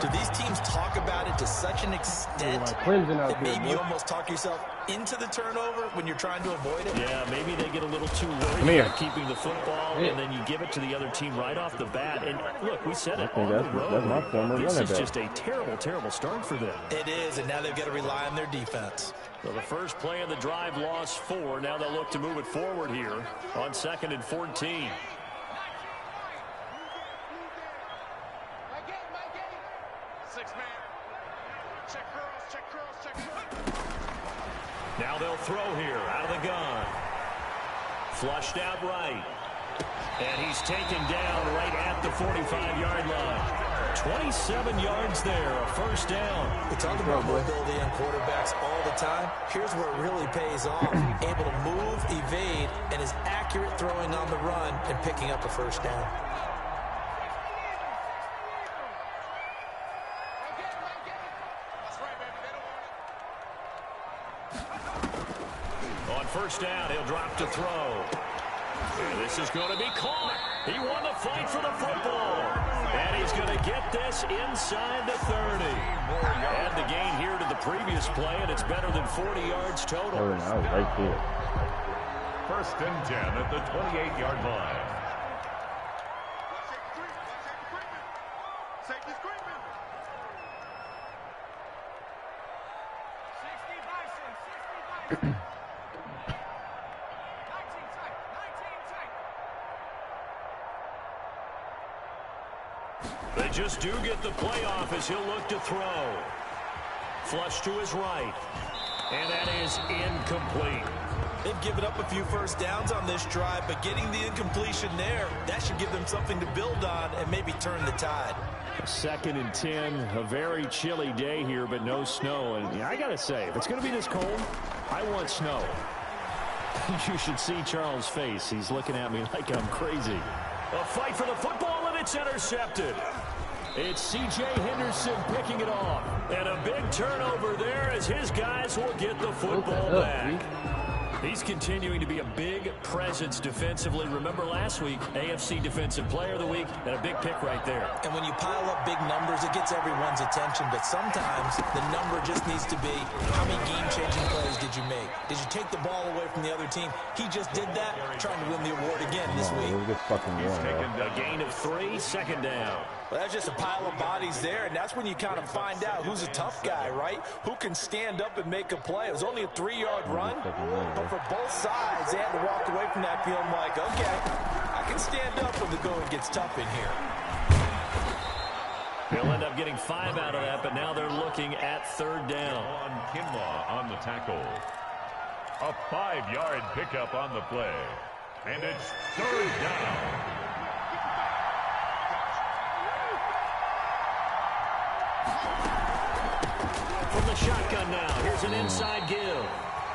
[SPEAKER 7] do these teams talk about it to such an extent that maybe you almost talk yourself into the turnover when you're trying to avoid it?
[SPEAKER 5] Yeah, maybe they get a little too worried about keeping the football, and then you give it to the other team right off the bat. And, look, we said it on the road. This is just a terrible, terrible start for them.
[SPEAKER 7] It is, and now they've got to rely on their defense.
[SPEAKER 5] So the first play of the drive lost 4. Now they'll look to move it forward here on 2nd and 14.
[SPEAKER 9] Six man. Check cross, check cross.
[SPEAKER 5] Now they'll throw here out of the gun. Flushed out right. And he's taken down right at the 45-yard line. 27 yards there, a first down.
[SPEAKER 7] We talk about mobility on quarterbacks all the time. Here's where it really pays off. Able to move, evade, and is accurate throwing on the run and picking up a first down.
[SPEAKER 5] On first down, he'll drop to throw. And this is going to be caught. He won the fight for the football. And he's going to get this inside the 30. Add the gain here to the previous play, and it's better than 40 yards total.
[SPEAKER 1] Oh, that was right there.
[SPEAKER 6] First and 10 at the 28-yard line.
[SPEAKER 5] They just do get the playoff as he'll look to throw. Flush to his right. And that is incomplete.
[SPEAKER 7] They've given up a few first downs on this drive, but getting the incompletion there, that should give them something to build on and maybe turn the tide.
[SPEAKER 5] 2nd and 10, a very chilly day here, but no snow. And I got to say, if it's going to be this cold, I want snow. You should see Charles' face. He's looking at me like I'm crazy. A fight for the football, and it's intercepted. It's C.J. Henderson picking it off. And a big turnover there as his guys will get the football back. He's continuing to be a big presence defensively. Remember last week, AFC Defensive Player of the Week, and a big pick right there.
[SPEAKER 7] And when you pile up big numbers, it gets everyone's attention. But sometimes the number just needs to be, how many game-changing plays did you make? Did you take the ball away from the other team? He just did that, trying to win the award again this week.
[SPEAKER 1] He's
[SPEAKER 5] taken a gain of 3, second down.
[SPEAKER 7] Well, that's just a pile of bodies there, and that's when you kind of find out who's a tough guy, right? Who can stand up and make a play. It was only a 3-yard run, but for both sides, they had to walk away from that feeling like, okay, I can stand up when the going gets tough in here.
[SPEAKER 5] They'll end up getting 5 out of that, but now they're looking at 3rd down.
[SPEAKER 6] Kinlaw on the tackle. A 5-yard pickup on the play. And it's 3rd down.
[SPEAKER 5] From the shotgun now, here's an inside give.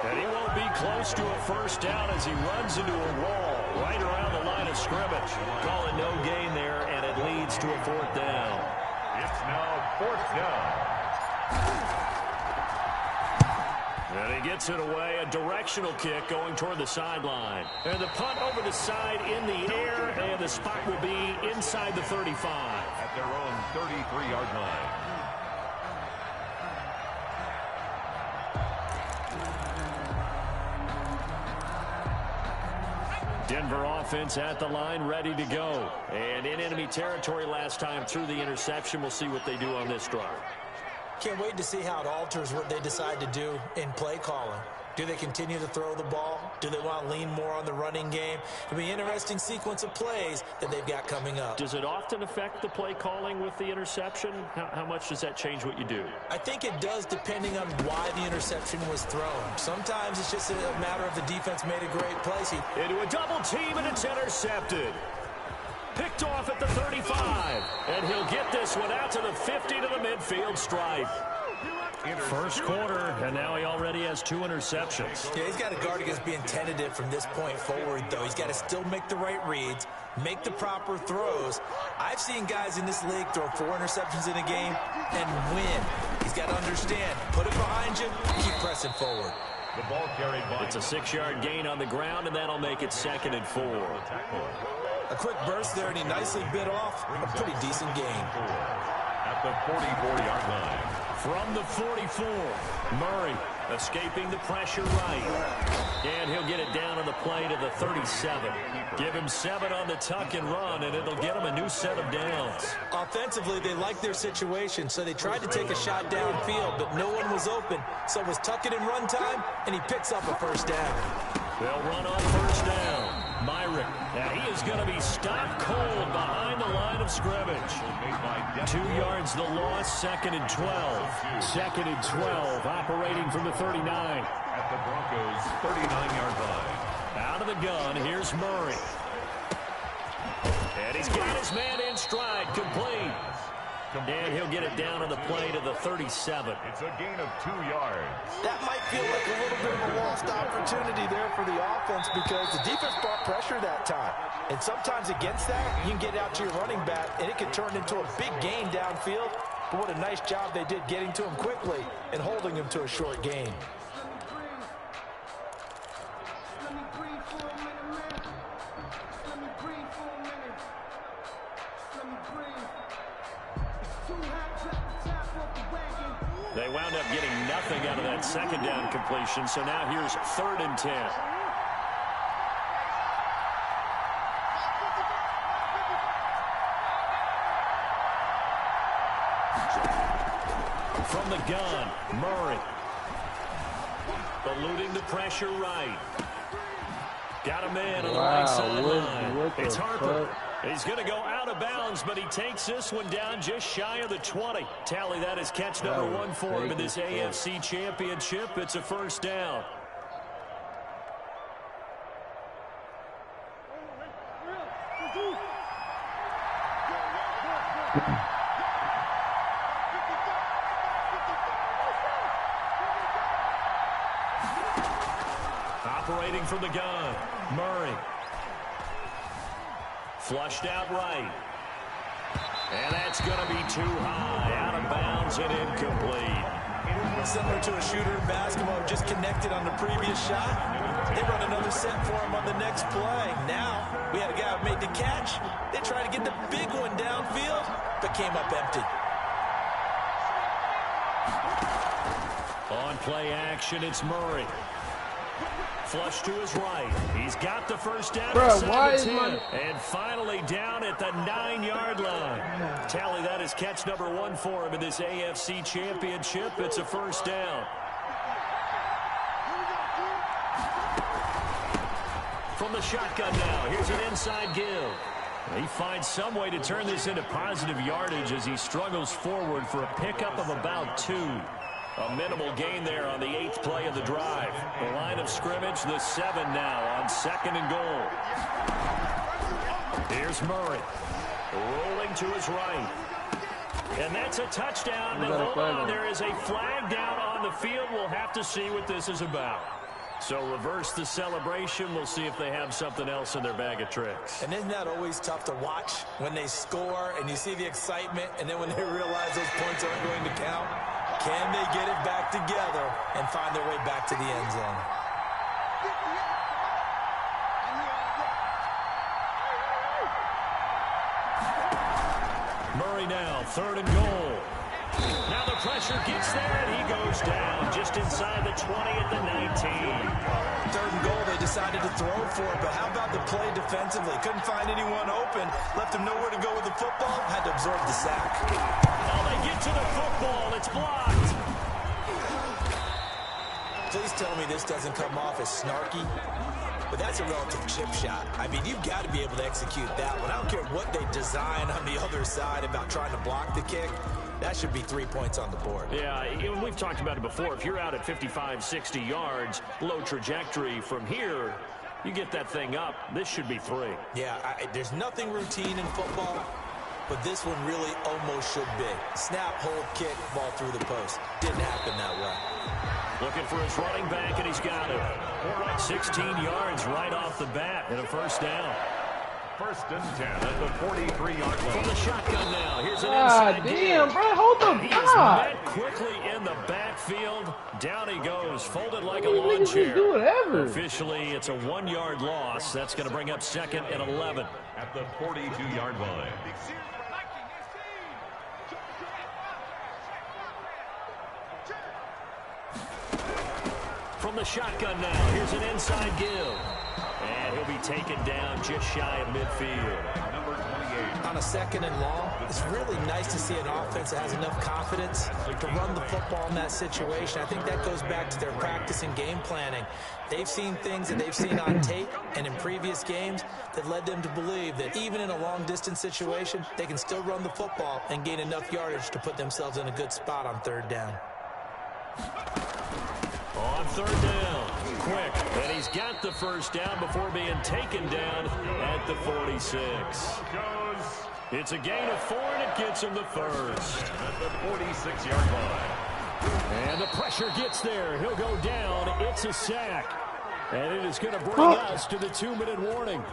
[SPEAKER 5] And he won't be close to a first down as he runs into a wall right around the line of scrimmage. Call it no gain there, and it leads to a 4th down.
[SPEAKER 6] It's now 4th down.
[SPEAKER 5] And he gets it away, a directional kick going toward the sideline. And the punt over the side in the air, and the spot will be inside the 35.
[SPEAKER 6] At their own 33-yard line.
[SPEAKER 5] Denver offense at the line, ready to go. And in enemy territory last time through the interception. We'll see what they do on this drive.
[SPEAKER 7] Can't wait to see how it alters what they decide to do in play calling. Do they continue to throw the ball? Do they want to lean more on the running game? It'll be an interesting sequence of plays that they've got coming up.
[SPEAKER 5] Does it often affect the play calling with the interception? How much does that change what you do?
[SPEAKER 7] I think it does, depending on why the interception was thrown. Sometimes it's just a matter of the defense made a great play.
[SPEAKER 5] Into a double team, and it's intercepted. Picked off at the 35. And he'll get this one out to the 50 to the midfield stripe. First quarter, and now he already has 2 interceptions.
[SPEAKER 7] Yeah, he's got to guard against being tentative from this point forward, though. He's got to still make the right reads, make the proper throws. I've seen guys in this league throw 4 interceptions in a game and win. He's got to understand, put it behind you, keep pressing forward.
[SPEAKER 6] The ball carried by.
[SPEAKER 5] It's a 6-yard gain on the ground, and that'll make it 2nd and 4.
[SPEAKER 7] A quick burst there, and he nicely bit off a pretty decent gain.
[SPEAKER 6] At the 44-yard line.
[SPEAKER 5] From the 44, Murray escaping the pressure right. And he'll get it down on the play to the 37. Give him 7 on the tuck and run, and it'll get him a new set of downs.
[SPEAKER 7] Offensively, they liked their situation, so they tried to take a shot downfield, but no one was open. So it was tuck it and run time, and he picks up a first down.
[SPEAKER 5] They'll run on first down. Myrick. And he is going to be stopped cold behind the line of scrimmage. 2 yards the loss, 2nd and 12. 2nd and 12, operating from the 39.
[SPEAKER 6] At the Broncos' 39-yard line.
[SPEAKER 5] Out of the gun, here's Murray. And he's got his man in stride, complete. And he'll get it down on the play to the 37.
[SPEAKER 6] It's a gain of 2 yards.
[SPEAKER 7] That might feel like a little bit of a lost opportunity there for the offense because the defense brought pressure that time. And sometimes against that, you can get out to your running back, and it can turn into a big gain downfield. But what a nice job they did getting to him quickly and holding him to a short gain.
[SPEAKER 5] They wound up getting nothing out of that 2nd down completion, so now here's 3rd and 10. From the gun, Murray. Eluding the pressure right. Got a man on the right sideline. It's Harper. He's going to go out of bounds, but he takes this one down just shy of the 20. Tally, that is catch number 1 for him in this AFC Championship. It's a 1st down. Operating from the gun, Murray. Flushed out right. And that's going to be too high. Out of bounds and incomplete.
[SPEAKER 7] Similar to a shooter in basketball, just connected on the previous shot. They run another set for him on the next play. Now, we had a guy who made the catch. They tried to get the big one downfield, but came up empty.
[SPEAKER 5] On play action, it's Murray. Flush to his right. He's got the 1st down. And finally down at the 9-yard line. Tally, that is catch number 1 for him in this AFC Championship. It's a 1st down. From the shotgun now, here's an inside give. He finds some way to turn this into positive yardage as he struggles forward for a pickup of about 2. A minimal gain there on the 8th play of the drive. The line of scrimmage, the 7 now on 2nd and goal. Here's Murray. Rolling to his right. And that's a touchdown. But hold on, there is a flag down on the field. We'll have to see what this is about. So reverse the celebration. We'll see if they have something else in their bag of tricks.
[SPEAKER 7] And isn't that always tough to watch when they score and you see the excitement, and then when they realize those points aren't going to count? Can they get it back together and find their way back to the end zone?
[SPEAKER 5] Murray now, 3rd and goal. Now the pressure gets there, and he goes down just inside the 20 at the 19.
[SPEAKER 7] 3rd and goal, they decided to throw for it, but how about the play defensively? Couldn't find anyone open, left him nowhere to go with the football, had to absorb the sack.
[SPEAKER 5] Oh, they get to the football, it's blocked.
[SPEAKER 7] Please tell me this doesn't come off as snarky, but that's a relative chip shot. I mean, you've got to be able to execute that one. I don't care what they design on the other side about trying to block the kick. That should be 3 points on the board.
[SPEAKER 5] Yeah, we've talked about it before. If you're out at 55, 60 yards, low trajectory from here, you get that thing up. This should be 3.
[SPEAKER 7] Yeah, there's nothing routine in football, but this one really almost should be. Snap, hold, kick, ball through the post. Didn't happen that way.
[SPEAKER 5] Looking for his running back, and he's got it. 16 yards right off the bat and a 1st down.
[SPEAKER 6] 1st and 10 at the 43-yard line.
[SPEAKER 5] From the shotgun now, here's an inside
[SPEAKER 1] damn, bro, hold the
[SPEAKER 5] He is met quickly in the backfield. Down he goes, folded like a lawn chair. Officially, it's a 1-yard loss. That's going to bring up 2nd and 11.
[SPEAKER 6] At the 42-yard line.
[SPEAKER 5] From the shotgun now, here's an inside give. And he'll be taken down just shy of midfield.
[SPEAKER 6] Number 28,
[SPEAKER 7] On a 2nd and long, it's really nice to see an offense that has enough confidence to run the football in that situation. I think that goes back to their practice and game planning. They've seen things that they've seen on tape and in previous games that led them to believe that even in a long-distance situation, they can still run the football and gain enough yardage to put themselves in a good spot on 3rd down.
[SPEAKER 5] On 3rd down, quick, and he's got the 1st down before being taken down at the 46. It's a gain of 4, and it gets him the 1st.
[SPEAKER 6] At the 46-yard line.
[SPEAKER 5] And the pressure gets there. He'll go down. It's a sack. And it is going to bring us to the 2-minute warning.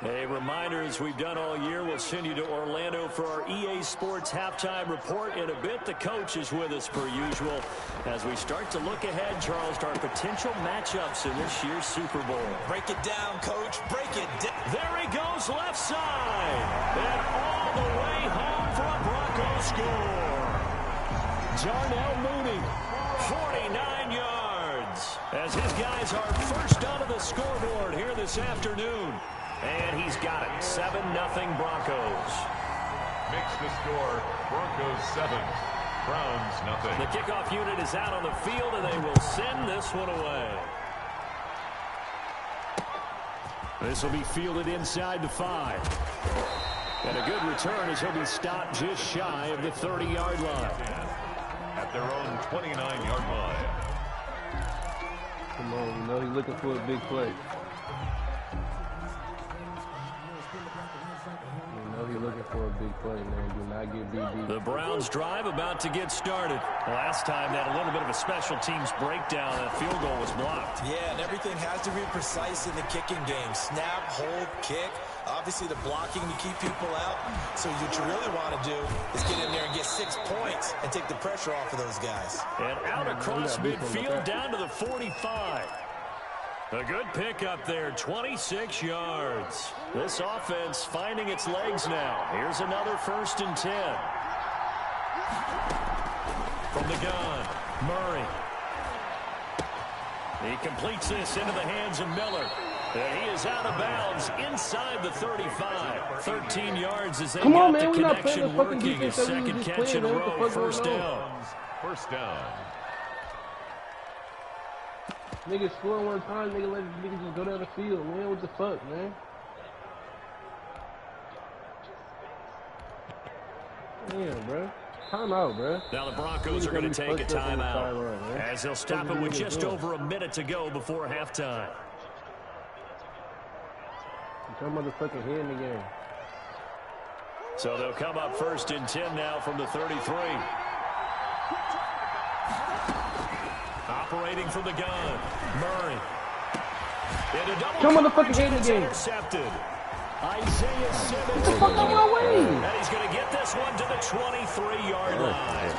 [SPEAKER 5] A reminder, as we've done all year, we'll send you to Orlando for our EA Sports halftime report in a bit. The coach is with us per usual as we start to look ahead, Charles, to our potential matchups in this year's Super Bowl.
[SPEAKER 7] Break it down, Coach. Break it down.
[SPEAKER 5] There he goes, left side. And all the way home for a Bronco score. Darnell Mooney, 49 yards. As his guys are first onto the scoreboard here this afternoon. And he's got it. 7-0 Broncos.
[SPEAKER 6] Makes the score. Broncos 7. Browns nothing.
[SPEAKER 5] The kickoff unit is out on the field, and they will send this one away. This will be fielded inside the 5. And a good return as he'll be stopped just shy of the 30-yard line.
[SPEAKER 6] At their own 29-yard line.
[SPEAKER 3] Come on, you know he's looking for a big play. You're looking for a big play, man. Do not get beat.
[SPEAKER 5] The Browns drive about to get started. Last time they had a little bit of a special teams breakdown. That field goal was blocked.
[SPEAKER 7] Yeah, and everything has to be precise in the kicking game. Snap, hold, kick. Obviously, the blocking to keep people out. So what you really want to do is get in there and get 6 points and take the pressure off of those guys.
[SPEAKER 5] And out across midfield down to the 45. A good pickup there, 26 yards. This offense finding its legs now. Here's another 1st and 10. From the gun, Murray. He completes this into the hands of Miller. And he is out of bounds inside the 35. 13 yards as they got the connection working. A second catch in a row, 1st down.
[SPEAKER 6] 1st down.
[SPEAKER 3] Niggas score one time, nigga let niggas just go down the field, man. What the fuck, man? Damn, bro. Timeout, bro.
[SPEAKER 5] Now the Broncos are going to take a timeout as they'll stop it with just over a minute to go before halftime.
[SPEAKER 3] Some motherfucking head in the game.
[SPEAKER 5] So they'll come up 1st and 10 now from the 33. Operating from the gun, Murray.
[SPEAKER 3] Come on, the fucking head in the game.
[SPEAKER 5] Intercepted. Isaiah Simmons.
[SPEAKER 3] Get the fuck out of my way.
[SPEAKER 5] And he's going to get this one to the 23-yard line.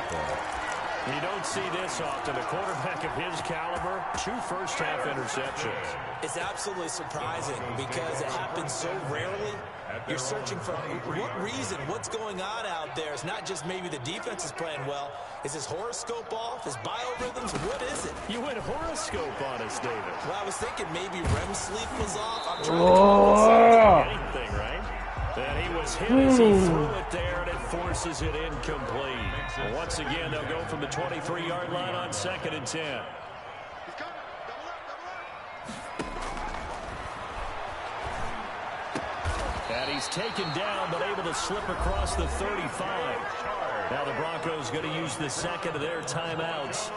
[SPEAKER 5] You don't see this often. A quarterback of his caliber, 2 first-half interceptions.
[SPEAKER 7] It's absolutely surprising because it happens so rarely. You're searching for what reason, what's going on out there. It's not just maybe the defense is playing well. Is his horoscope off? His biorhythms? What is it?
[SPEAKER 5] You went horoscope on us, David.
[SPEAKER 7] Well, I was thinking maybe REM sleep was off. I'm trying to
[SPEAKER 5] anything, right? And he was hit as he threw it there, and it forces it incomplete. And once again, they'll go from the 23-yard line on 2nd and 10. And he's taken down, but able to slip across the 35. Now the Broncos going to use the 2nd of their timeouts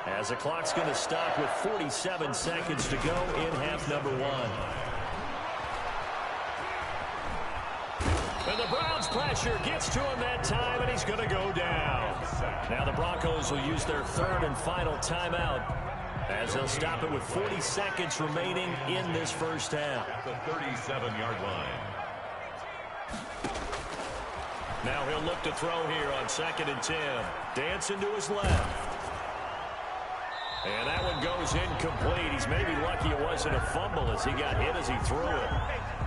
[SPEAKER 5] as the clock's going to stop with 47 seconds to go in half number 1. And the Browns pressure gets to him that time, and he's going to go down. Now the Broncos will use their 3rd and final timeout as they'll stop it with 40 seconds remaining in this first half.
[SPEAKER 6] At the 37-yard line.
[SPEAKER 5] Now he'll look to throw here on 2nd and 10. Dancing to his left. And that one goes incomplete. He's maybe lucky it wasn't a fumble as he got hit as he threw it.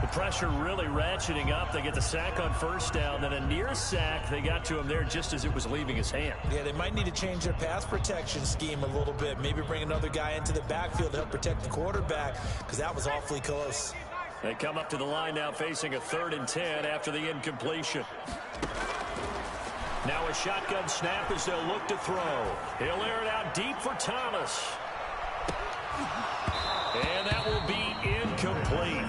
[SPEAKER 5] The pressure really ratcheting up. They get the sack on 1st down. Then a near sack. They got to him there just as it was leaving his hand.
[SPEAKER 7] Yeah, they might need to change their pass protection scheme a little bit. Maybe bring another guy into the backfield to help protect the quarterback because that was awfully close.
[SPEAKER 5] They come up to the line now facing a 3rd and 10 after the incompletion. Now a shotgun snap as they'll look to throw. He'll air it out deep for Thomas. And that will be incomplete.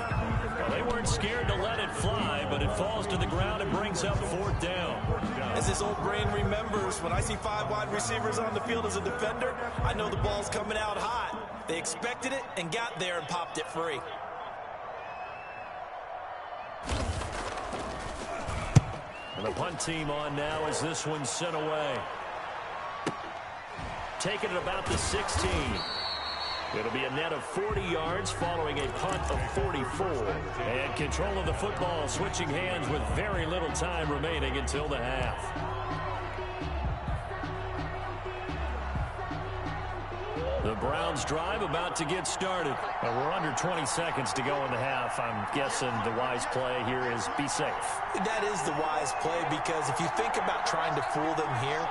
[SPEAKER 5] Well, they weren't scared to let it fly, but it falls to the ground and brings up 4th down.
[SPEAKER 7] As his old brain remembers, when I see 5 wide receivers on the field as a defender, I know the ball's coming out hot. They expected it and got there and popped it free.
[SPEAKER 5] And the punt team on now as this one's sent away. Taking it about the 16. It'll be a net of 40 yards following a punt of 44. And control of the football switching hands with very little time remaining until the half. The Browns drive about to get started. We're under 20 seconds to go in the half. I'm guessing the wise play here is be safe.
[SPEAKER 7] That is the wise play, because if you think about trying to fool them here,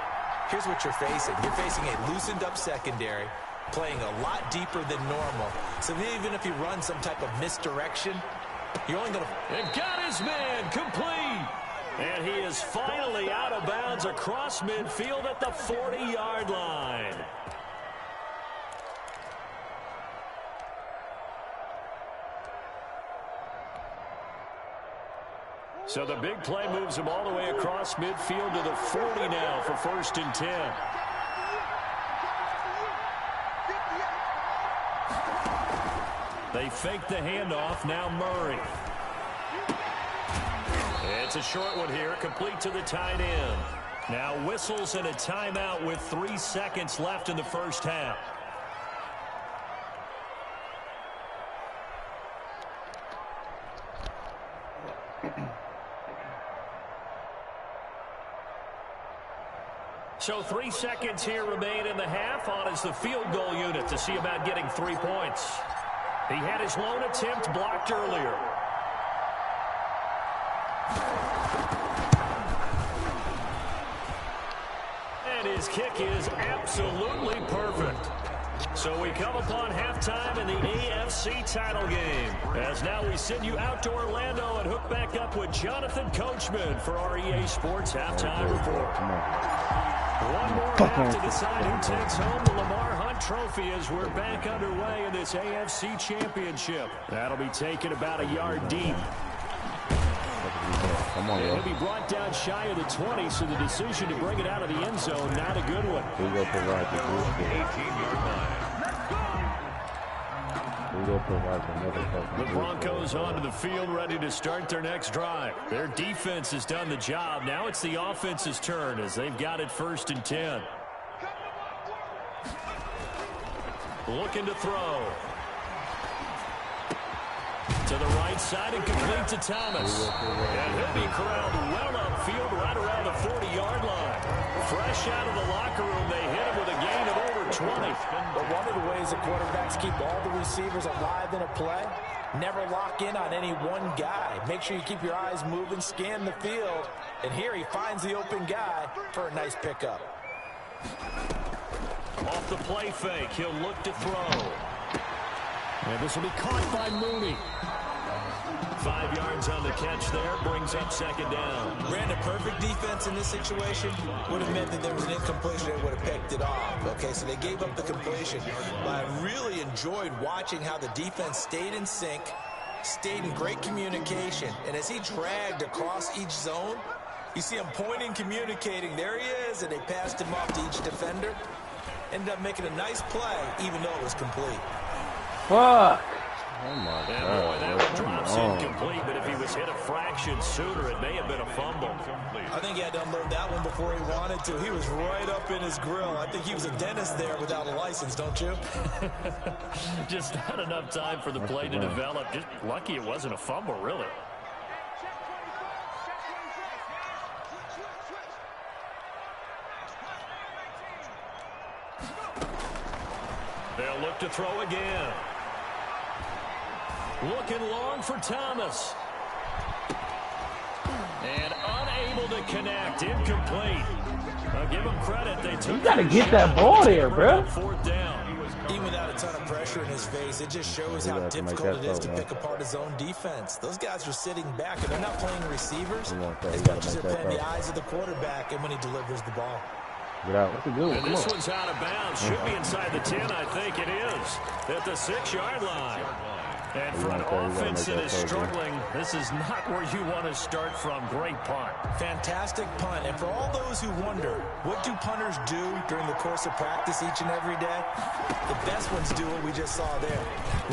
[SPEAKER 7] here's what you're facing. You're facing a loosened up secondary, playing a lot deeper than normal. So even if you run some type of misdirection, you're only going to...
[SPEAKER 5] And got his man complete. And he is finally out of bounds across midfield at the 40-yard line. So the big play moves him all the way across midfield to the 40 now for 1st and 10. They fake the handoff. Now Murray. It's a short one here, complete to the tight end. Now whistles and a timeout with 3 seconds left in the first half. So 3 seconds here remain in the half. On is the field goal unit to see about getting 3 points. He had his lone attempt blocked earlier. And his kick is absolutely perfect. So we come upon halftime in the AFC title game. As now we send you out to Orlando and hook back up with Jonathan Coachman for our EA Sports Halftime Report. One more half to decide who takes home the Lamar Hunt Trophy as we're back underway in this AFC Championship. That'll be taken about a yard deep.
[SPEAKER 1] Come on,
[SPEAKER 5] It'll be brought down shy of the 20, so the decision to bring it out of the end zone, not a good one.
[SPEAKER 1] We go provide the
[SPEAKER 6] 18-yard line.
[SPEAKER 5] The Broncos onto the field ready to start their next drive. Their defense has done the job. Now it's the offense's turn as they've got it 1st and 10. Looking to throw. To the right side and complete to Thomas. And he'll be corralled well upfield right around the 40-yard line. Fresh out of the locker room, they hit him with a gain of over 20.
[SPEAKER 7] But one of the ways the quarterbacks keep all the receivers alive in a play, never lock in on any one guy. Make sure you keep your eyes moving, scan the field. And here he finds the open guy for a nice pickup.
[SPEAKER 5] Off the play fake, he'll look to throw. And this will be caught by Mooney. 5 yards on the catch there, brings up 2nd down.
[SPEAKER 7] Ran a perfect defense in this situation. Would have meant that there was an incompletion and would have picked it off. Okay, so they gave up the completion. But I really enjoyed watching how the defense stayed in sync, stayed in great communication. And as he dragged across each zone, you see him pointing, communicating. There he is, and they passed him off to each defender. Ended up making a nice play, even though it was complete.
[SPEAKER 3] Fuck!
[SPEAKER 1] Oh my
[SPEAKER 5] and
[SPEAKER 1] God.
[SPEAKER 5] boy, that one drops incomplete, but if he was hit a fraction sooner, it may have been a fumble.
[SPEAKER 7] I think he had to unload that one before he wanted to. He was right up in his grill. I think he was a dentist there without a license, don't you?
[SPEAKER 5] Just not enough time for the play to develop. Just lucky it wasn't a fumble, really. They'll look to throw again. Looking long for Thomas. And unable to connect. Incomplete. I'll give him credit. They took
[SPEAKER 3] you got to get that ball there, bro.
[SPEAKER 5] 4th down.
[SPEAKER 7] Even without a ton of pressure in his face, it just shows how difficult it is to pick apart his own defense. Those guys are sitting back, and they're not playing receivers as much as they're playing the eyes of the quarterback and when he delivers the ball.
[SPEAKER 1] Get out. That's a good one.
[SPEAKER 5] And this one's out of bounds. Should be inside the 10, I think it is, at the 6-yard line. And for an offense that is struggling, this is not where you want to start from. Great punt.
[SPEAKER 7] Fantastic punt. And for all those who wonder, what do punters do during the course of practice each and every day? The best ones do what we just saw there.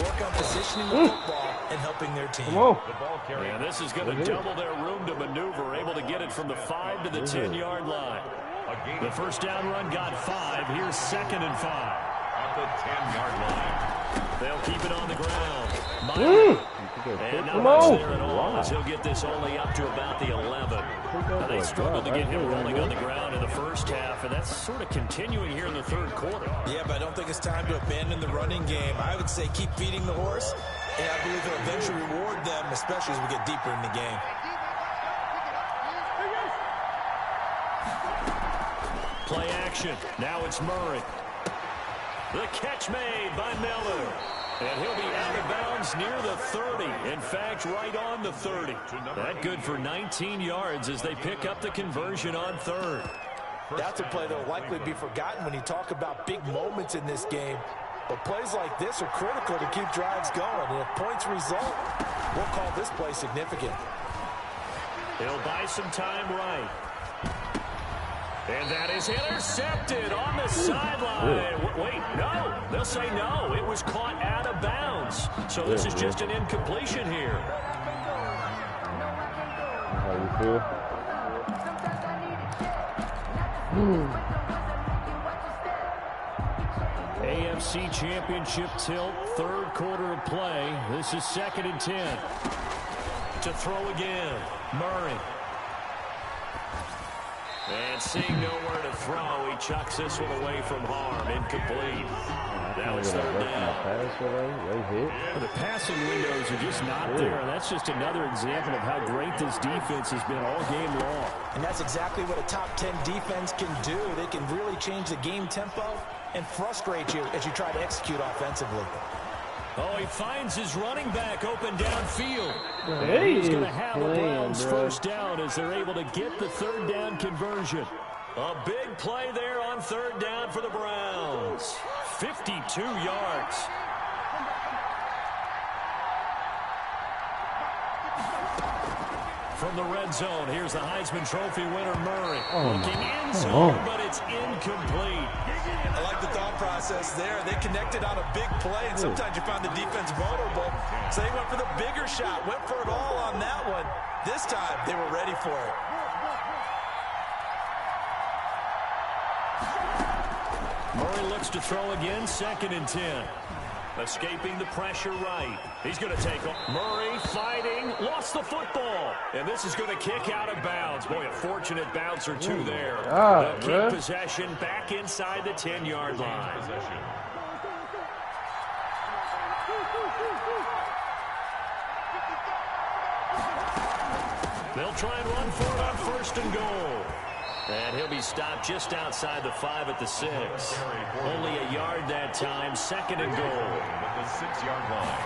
[SPEAKER 7] Work on positioning the football and helping their team.
[SPEAKER 5] And this is going to double their room to maneuver, able to get it from the 5 to the 10-yard line. The first down run got 5. Here's 2nd and 5.
[SPEAKER 6] At the 10-yard line.
[SPEAKER 5] They'll keep it on the ground. And not much there at all, as he'll get this only up to about the 11. Now, they struggled to get him rolling on the ground in the first half, and that's sort of continuing here in the third quarter.
[SPEAKER 7] Yeah, but I don't think it's time to abandon the running game. I would say keep feeding the horse, and I believe it'll eventually reward them, especially as we get deeper in the game.
[SPEAKER 5] Play action. Now it's Murray. The catch made by Miller. And he'll be out of bounds near the 30. In fact, right on the 30. That good for 19 yards as they pick up the conversion on 3rd.
[SPEAKER 7] That's a play that will likely be forgotten when you talk about big moments in this game. But plays like this are critical to keep drives going. And if points result, we'll call this play significant.
[SPEAKER 5] He'll buy some time right. And that is intercepted on the sideline. Wait, no. They'll say no. It was caught out of bounds. So this is just an incompletion here.
[SPEAKER 1] How you feel?
[SPEAKER 5] AFC Championship tilt, 3rd quarter of play. This is 2nd and 10. To throw again, Murray. And seeing nowhere to throw, he chucks this one away from harm. Incomplete. Now it's 3rd down. The passing windows are just not there. That's just another example of how great this defense has been all game long.
[SPEAKER 7] And that's exactly what a top 10 defense can do. They can really change the game tempo and frustrate you as you try to execute offensively.
[SPEAKER 5] Oh, he finds his running back open downfield.
[SPEAKER 1] He's
[SPEAKER 5] going to have the Browns first down as they're able to get the 3rd down conversion. A big play there on 3rd down for the Browns. 52 yards. From the red zone, here's the Heisman Trophy winner, Murray. Looking in zone, but it's incomplete.
[SPEAKER 7] I like the thought process there. They connected on a big play, and sometimes you find the defense vulnerable. So they went for the bigger shot, went for it all on that one. This time, they were ready for it.
[SPEAKER 5] Murray looks to throw again, 2nd and 10. Escaping the pressure right. He's going to take off. Murray fighting, lost the football. And this is going to kick out of bounds. Boy, a fortunate bounce or two there. They'll keep possession back inside the 10-yard line. They'll try and run for it on 1st and goal. And he'll be stopped just outside the 5 at the 6. Only a yard that time, 2nd and goal.
[SPEAKER 6] At the 6-yard line.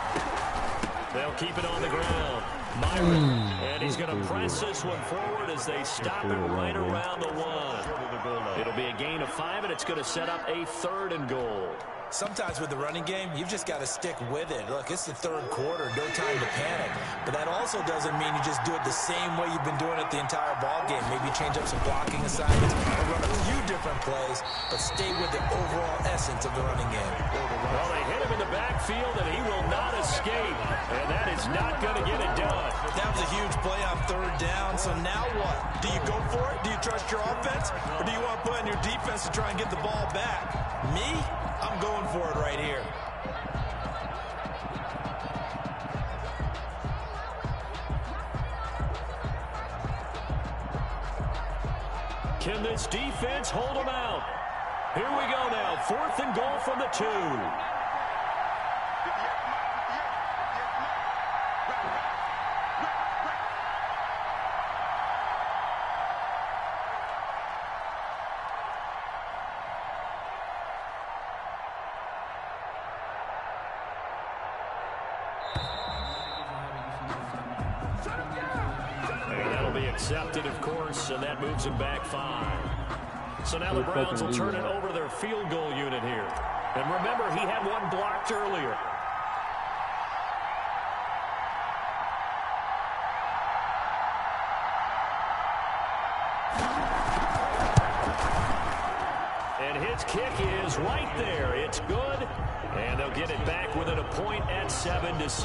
[SPEAKER 5] They'll keep it on the ground. Myron. And he's going to press this one forward as they stop it right around the 1. It'll be a gain of 5, and it's going to set up a 3rd and goal.
[SPEAKER 7] Sometimes with the running game, you've just got to stick with it. Look, it's the 3rd quarter, no time to panic. But that also doesn't mean you just do it the same way you've been doing it the entire ball game. Maybe change up some blocking assignments or run a few different plays, but stay with the overall essence of the running game.
[SPEAKER 5] Well, they hit him in the backfield, and he will not escape. And that is not going to get it done.
[SPEAKER 7] That was a huge play on 3rd down, so now what? Do you go for it? Do you trust your offense? Or do you want to put in your defense to try and get the ball back? Me? I'm going for it right here.
[SPEAKER 5] Can this defense hold them out? Here we go now. 4th and goal from the 2. Accepted, of course, and that moves him back 5. So now the Browns will turn it over to their field goal unit here. And remember, he had one blocked earlier. And his kick is right there. It's good. And they'll get it back within a point at 7-6.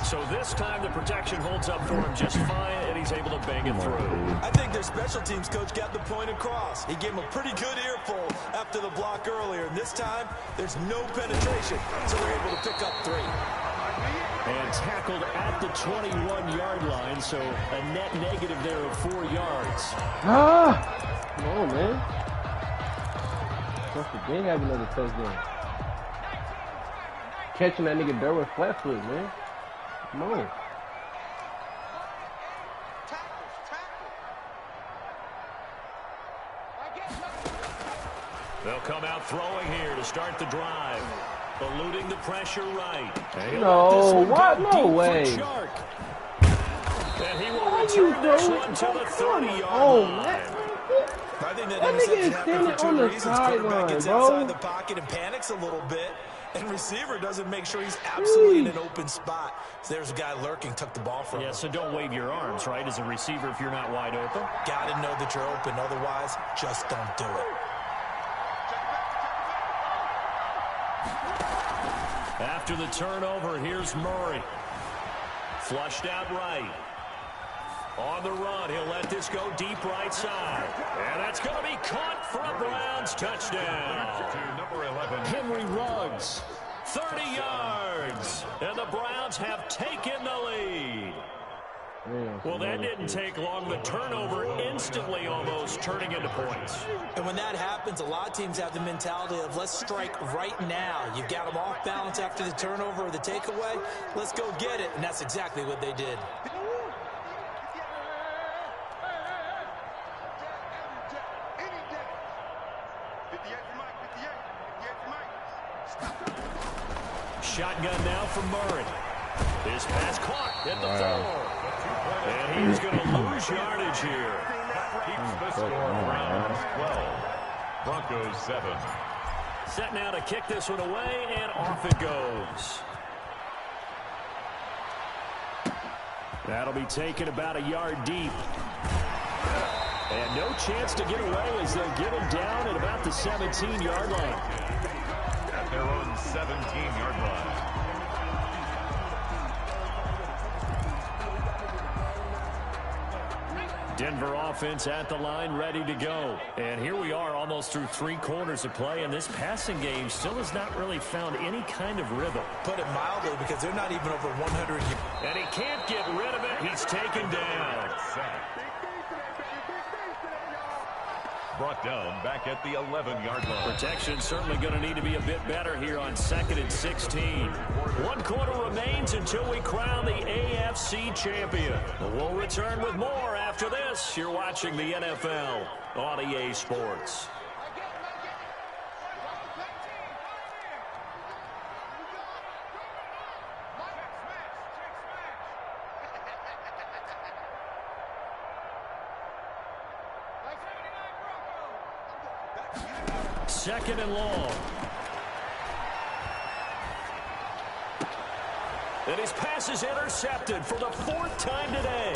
[SPEAKER 5] So this time the protection holds up for him just fine, and he's able to bang it through.
[SPEAKER 7] I think their special teams coach got the point across. He gave him a pretty good earful after the block earlier. And this time, there's no penetration, so they're able to pick up 3.
[SPEAKER 5] And tackled at the 21-yard line, so a net negative there of 4 yards.
[SPEAKER 3] Come on, man. Just again have another touchdown. Catching that nigga Derwin flat-foot, man. Come on.
[SPEAKER 5] They'll come out throwing here to start the drive. Eluding the pressure right.
[SPEAKER 3] No, what? No way.
[SPEAKER 5] And he will return this one to the 30-yard line.
[SPEAKER 7] I think that
[SPEAKER 3] nigga is standing on the sideline,
[SPEAKER 7] gets
[SPEAKER 3] bro.
[SPEAKER 7] inside the pocket and panics a little bit. And receiver doesn't make sure he's absolutely in an open spot. So there's a guy lurking, took the ball from him.
[SPEAKER 5] Yeah, so don't wave your arms, right, as a receiver if you're not wide open.
[SPEAKER 7] Got to know that you're open. Otherwise, just don't do it.
[SPEAKER 5] After the turnover, here's Murray. Flushed out right. On the run, he'll let this go deep right side. And that's going to be caught for a Browns touchdown.
[SPEAKER 6] Number 11.
[SPEAKER 5] Henry Ruggs, 30 yards. And the Browns have taken the lead. Well, that didn't take long. The turnover instantly almost turning into points.
[SPEAKER 7] And when that happens, a lot of teams have the mentality of let's strike right now. You've got them off balance after the turnover or the takeaway. Let's go get it. And that's exactly what they did.
[SPEAKER 5] Shotgun now from Murray. His pass caught at the 4. And he's going to lose yardage here.
[SPEAKER 6] Keeps the score. Browns 12. Broncos 7.
[SPEAKER 5] Set now to kick this one away, and off it goes. That'll be taken about a yard deep. And no chance to get away as they'll get him down at about the 17-yard line.
[SPEAKER 6] At their own 17-yard line.
[SPEAKER 5] Denver offense at the line, ready to go. And here we are almost through 3 quarters of play, and this passing game still has not really found any kind of rhythm.
[SPEAKER 7] Put it mildly, because they're not even over 100.
[SPEAKER 5] And he can't get rid of it. He's taken down.
[SPEAKER 6] Brought down back at the 11-yard line.
[SPEAKER 5] Protection certainly going to need to be a bit better here on 2nd and 16. 1 quarter remains until we crown the AFC champion. We'll return with more after this. You're watching the NFL on EA Sports. Second and long. And his pass is intercepted for the 4th time today.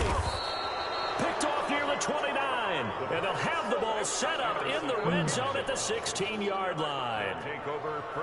[SPEAKER 5] Picked off near the 29. And they'll have the ball set up in the red zone at the 16-yard line.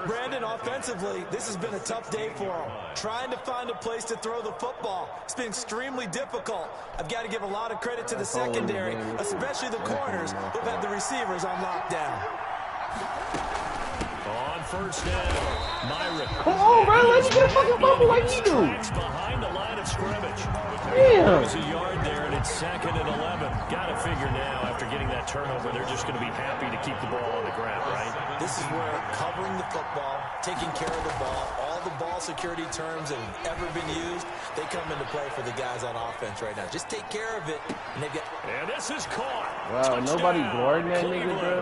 [SPEAKER 7] Brandon, offensively, this has been a tough day for him. Trying to find a place to throw the football. It's been extremely difficult. I've got to give a lot of credit to the secondary, especially the corners who've had the receivers on lockdown.
[SPEAKER 5] On first down, Myron.
[SPEAKER 3] Come on, bro. Let me get a fucking bubble like you do.
[SPEAKER 5] Behind the line of scrimmage.
[SPEAKER 3] Damn.
[SPEAKER 5] There's a yard there, and it's 2nd and 11. Got to figure now, after getting that turnover, they're just going to be happy to keep the ball on the ground, right?
[SPEAKER 7] This is where covering the football, taking care of the ball, all the ball security terms that have ever been used, they come into play for the guys on offense right now. Just take care of it, and they've got...
[SPEAKER 5] And this is caught.
[SPEAKER 3] Wow, nobody guarding that nigga, bro.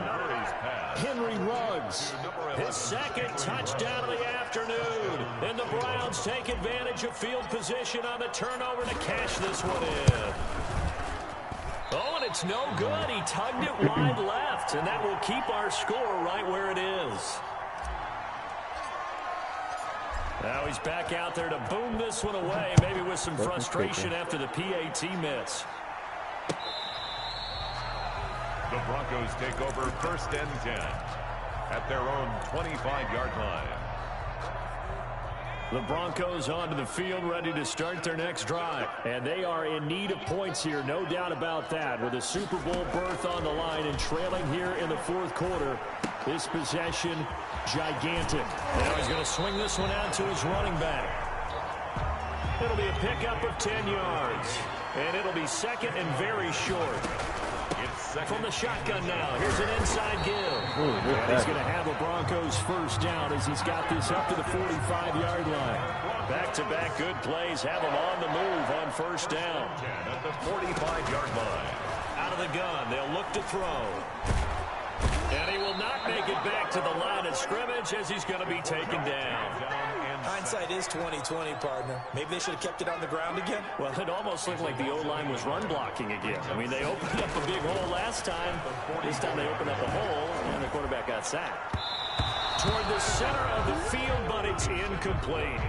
[SPEAKER 5] Henry Ruggs, his 2nd touchdown of the afternoon. And the Browns take advantage of field position on the turnover to cash this one in. it's no good. He tugged it wide left, and that will keep our score right where it is. Now he's back out there to boom this one away, maybe with some frustration after the PAT miss.
[SPEAKER 6] The Broncos take over 1st and 10 at their own 25-yard line.
[SPEAKER 5] The Broncos onto the field, ready to start their next drive. And they are in need of points here, no doubt about that. With a Super Bowl berth on the line and trailing here in the 4th quarter, this possession gigantic. Now he's going to swing this one out to his running back. It'll be a pickup of 10 yards. And it'll be 2nd and very short. From the shotgun now. Here's an inside give. And he's going to have a Broncos 1st down as he's got this up to the 45-yard line. Back-to-back good plays have him on the move on 1st down.
[SPEAKER 6] At the 45-yard line.
[SPEAKER 5] Out of the gun. They'll look to throw. And he will not make it back to the line of scrimmage as he's going to be taken down.
[SPEAKER 7] Hindsight is 20/20, partner. Maybe they should have kept it on the ground again.
[SPEAKER 5] Well, it almost looked like the O-line was run blocking again. I mean, they opened up a big hole last time. This time they opened up a hole, and the quarterback got sacked. Toward the center of the field, but it's incomplete.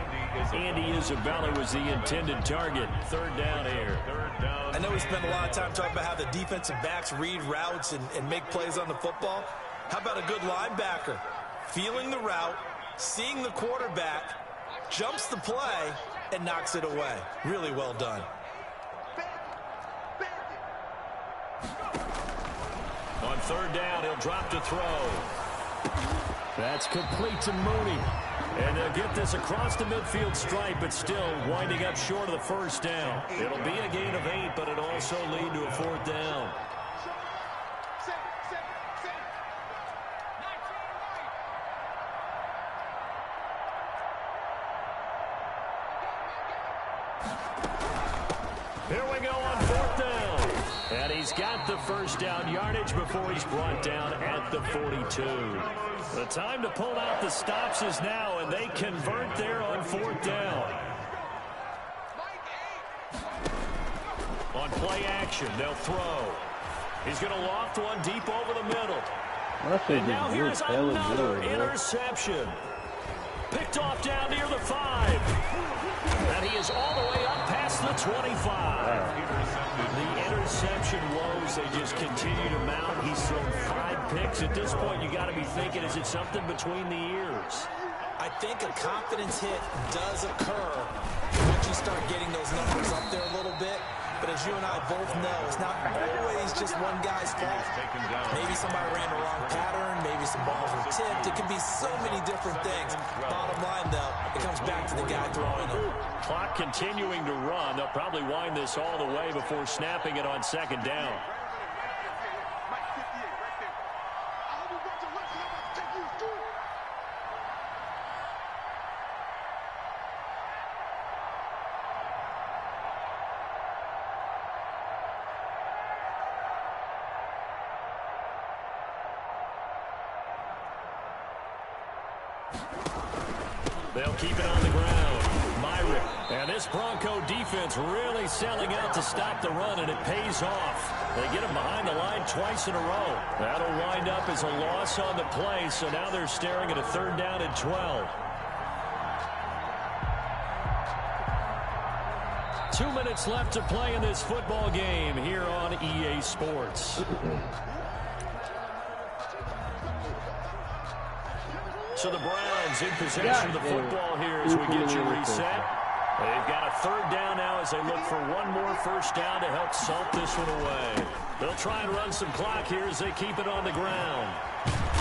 [SPEAKER 5] Andy Isabella was the intended target. 3rd down here.
[SPEAKER 7] I know we spent a lot of time talking about how the defensive backs read routes and make plays on the football. How about a good linebacker? Feeling the route, seeing the quarterback, jumps the play, and knocks it away. Really well done.
[SPEAKER 5] On 3rd down, he'll drop to throw. That's complete to Mooney. And they'll get this across the midfield stripe, but still winding up short of the 1st down. It'll be a gain of 8, but it'll also lead to a 4th down. Here we go on 4th down. And he's got the 1st down yardage before he's brought down at the 42. The time to pull out the stops is now, and they convert there on 4th down. On play action, they'll throw. He's going to loft one deep over the middle. And now here's another interception. Picked off down near the 5. And he is all the way up past the 25. The interception woes, they just continue to mount. He's thrown 5 picks. At this point, you got to be thinking, is it something between the ears?
[SPEAKER 7] I think a confidence hit does occur once you start getting those numbers up there a little bit. But as you and I both know, it's not always just one guy's fault. Maybe somebody ran the wrong pattern. Maybe some balls were tipped. It can be so many different things. Bottom line, though, it comes back to the guy throwing them.
[SPEAKER 5] Clock continuing to run. They'll probably wind this all the way before snapping it on 2nd down. They'll keep it on the ground. Myrick. And this Bronco defense really selling out to stop the run, and it pays off. They get him behind the line twice in a row. That'll wind up as a loss on the play, so now they're staring at a 3rd down and 12. 2 minutes left to play in this football game here on EA Sports. So the Browns in possession of the football here as we get you reset. They've got a 3rd down now as they look for one more 1st down to help salt this one away. They'll try and run some clock here as they keep it on the ground.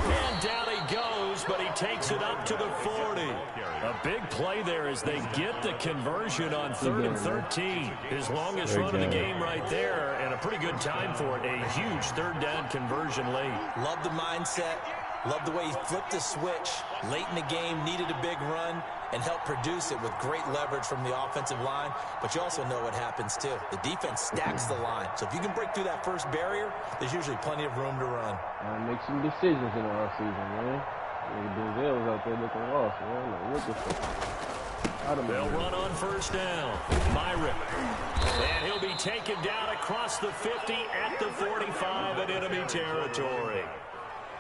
[SPEAKER 5] And down he goes, but he takes it up to the 40. A big play there as they get the conversion on 3rd and 13. His longest run of the game right there, and a pretty good time for it. A huge 3rd down conversion late.
[SPEAKER 7] Love the mindset. Love the way he flipped the switch late in the game, needed a big run, and helped produce it with great leverage from the offensive line. But you also know what happens, too. The defense stacks the line. So if you can break through that first barrier, there's usually plenty of room to run.
[SPEAKER 3] Make some decisions in the offseason, man. Denzel's out there looking lost, man. Like, what the fuck?
[SPEAKER 5] They'll run on first down. Myrick. And he'll be taken down across the 50 at the 45 in enemy territory.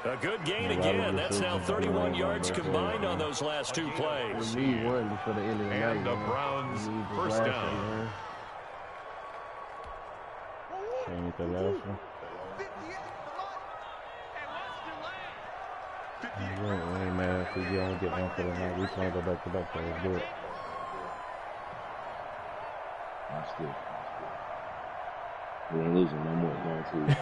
[SPEAKER 5] A good gain again. That's now 31 yards combined on those last two plays.
[SPEAKER 3] We need one before the end of the night.
[SPEAKER 6] And the Browns first down.
[SPEAKER 1] Ain't the last one. We ain't mad if we only get one for the night. We can't go back to back, so let's do it.
[SPEAKER 4] That's good. We ain't losing no more, guaranteed.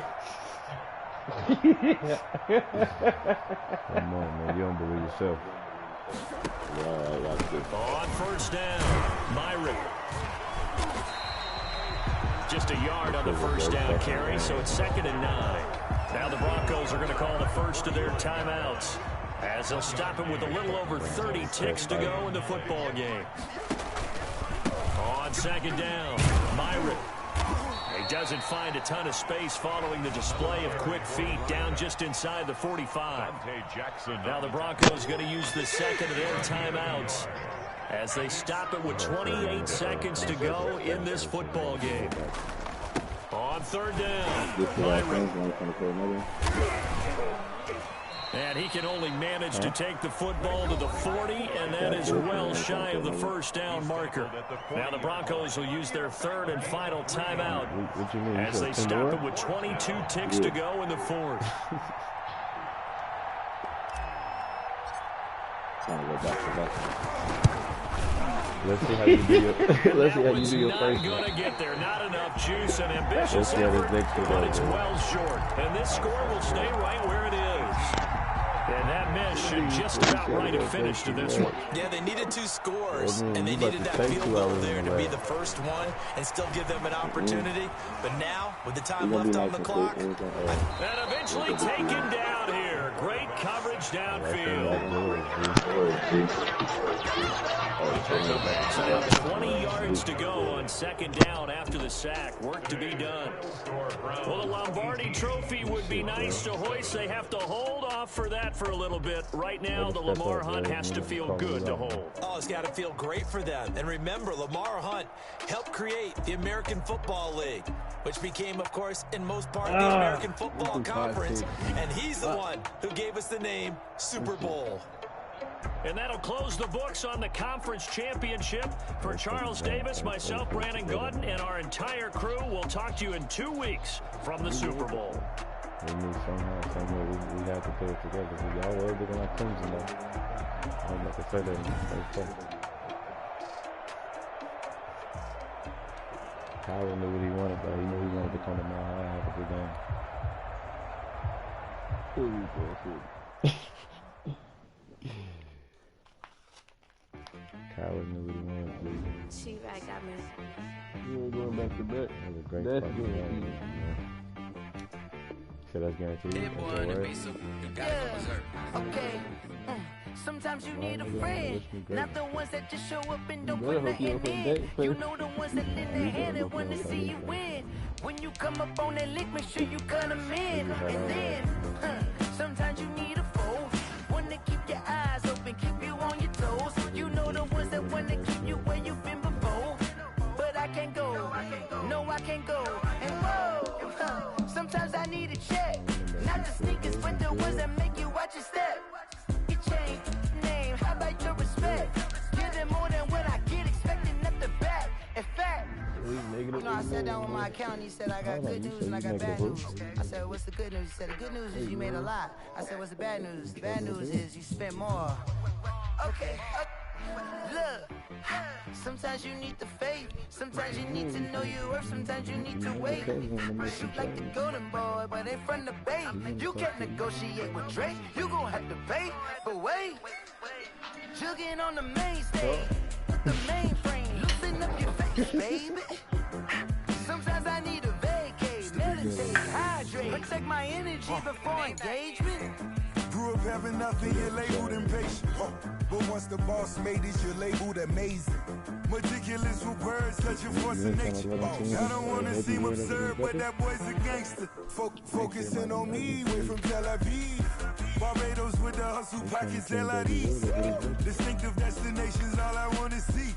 [SPEAKER 1] Come on, man. You don't believe yourself.
[SPEAKER 4] Yeah, that's good.
[SPEAKER 5] On first down, Myrick. Just a yard on the first down carry, so it's 2nd and 9. Now the Broncos are going to call the first of their timeouts as they'll stop him with a little over 30 ticks to go in the football game. On 2nd down, Myrick. He doesn't find a ton of space following the display of quick feet down just inside the 45. Now the Broncos going to use the second of their timeouts as they stop it with 28 seconds to go in this football game. On 3rd down, Myrick. And he can only manage to take the football to the 40, and that is well shy of the first down marker. Now the Broncos will use their 3rd and final timeout as they stop it with 22 ticks to go in the 4th.
[SPEAKER 1] Let's see how you do your first.
[SPEAKER 5] Not gonna get there. Not enough juice and ambitious effort, but it's well short. And this score will stay right where it is. And that miss should just about write a finish to this one.
[SPEAKER 7] Yeah, they needed 2 scores, and they needed that field goal there to be the first one and still give them an opportunity. But now, with the time left on the clock,
[SPEAKER 5] and eventually taken down here. Great coverage downfield. So now 20 yards to go on 2nd down after the sack. Work to be done. Well, the Lombardi Trophy would be nice to hoist. They have to hold off for that for a little bit. Right now, the Lamar Hunt has to feel good to hold.
[SPEAKER 7] Oh, it's got to feel great for them. And remember, Lamar Hunt helped create the American Football League, which became, of course, in most part, the American Football Conference. And he's the one who gave us the name Super Bowl.
[SPEAKER 5] And that'll close the books on the conference championship. For Charles Davis, myself, Brandon Gordon, and our entire crew, we'll talk to you in 2 weeks from the Super Bowl.
[SPEAKER 1] We need somehow, somewhere, we have to put it together. We all were looking like Clemson, though. I'm like I said that in the first place. Kyler knew what he wanted, though. He knew he wanted to come to Mile High and have a good game. Kyler knew what he wanted to do.
[SPEAKER 9] She-Rag got me.
[SPEAKER 3] You ain't going back to back.
[SPEAKER 1] It was a great
[SPEAKER 3] That's
[SPEAKER 1] fucking
[SPEAKER 3] good.
[SPEAKER 1] game. So that's guaranteed.
[SPEAKER 9] Yeah. Okay. Sometimes you need a friend, not the ones that just show up and don't put nothing in. You know the ones that lend a hand and want to see you win. When you come up on that lick, make sure you cut them in. And then, sometimes you need a foe, one to keep your eyes open, keep you on your toes. You know the ones that want to keep you where you've been before. But I can't go, no I can't go. And whoa, sometimes I need a check, not the sneakers, but the ones that make you watch your step. You change name, how about your respect? Give them more than what I get, expecting nothing back. In fact, you know, I sat down with my accountant, he said I got good news and I got bad news. I said, what's the good news? He said, the good news is you made a lot. I said, what's the bad news? The bad news is you spent more. Okay, look, sometimes you need the faith, sometimes you need to know your worth, sometimes you need to wait. Shoot like the golden boy, but in front of Bay. You can't negotiate with Drake, you gon' have to pay. But wait, jugging on the main stage, the mainframe, loosen up your face, baby. Sometimes I need a vacate, meditate, hydrate, protect my energy before engagement.
[SPEAKER 8] Grew up having nothing, you're labeled impatient. But once the boss made it, you're labeled amazing. Meticulous with words, touching force of nature. I don't wanna seem absurd, but that boy's a gangster. Focusing on me, way from Tel Aviv. Barbados with the hustle pockets, LIDs. Distinctive destinations, all I wanna see.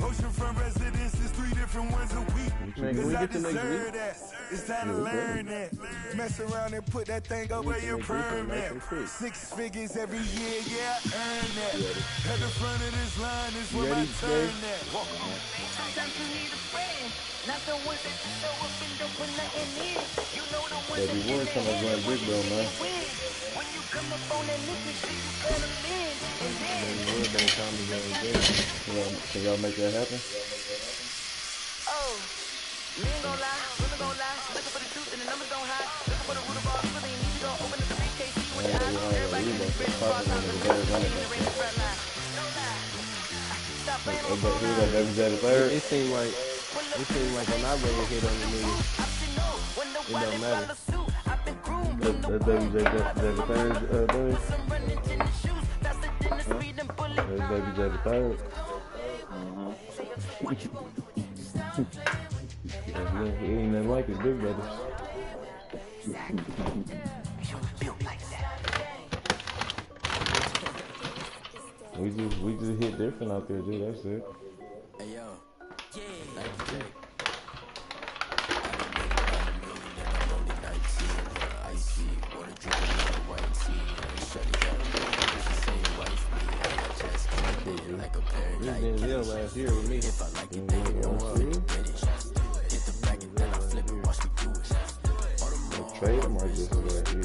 [SPEAKER 8] Oceanfront residences, 3 different ones a week. Cause I deserve that. It's time to learn that. Mess around and put that thing up where your permit. 6 figures every year, yeah, I earn that. At the front of this line is where my turn at.
[SPEAKER 9] Sometimes you need a friend, not the ones that just show up and don't put nothing in. You know the ones that
[SPEAKER 1] Ward come up like big though, man.
[SPEAKER 9] When you come up on that nigga shit, you cut them in. And then
[SPEAKER 1] can y'all make that happen?
[SPEAKER 9] oh, you ain't gon' lie, women gon' lie. Looking for the truth and the numbers don't hide. Looking for the root of all evil, and you need to go open up the briefcase, see what your eyes. Everybody can be ready for all times, but the in the rain, the front line. No lie. Stop playing on the phone.
[SPEAKER 3] It seemed like when I read a hit on the nigga, it don't matter.
[SPEAKER 1] That's Baby J the third, Dave? That's Baby J the third. He ain't nothing like his big brothers. We just hit different out there, dude. That's it.
[SPEAKER 2] Hey yo,
[SPEAKER 3] This Denzel last year with me. If I like it, then you don't want it. Get the bag and then I flip it, watch me do it.
[SPEAKER 1] Trade him or just last year?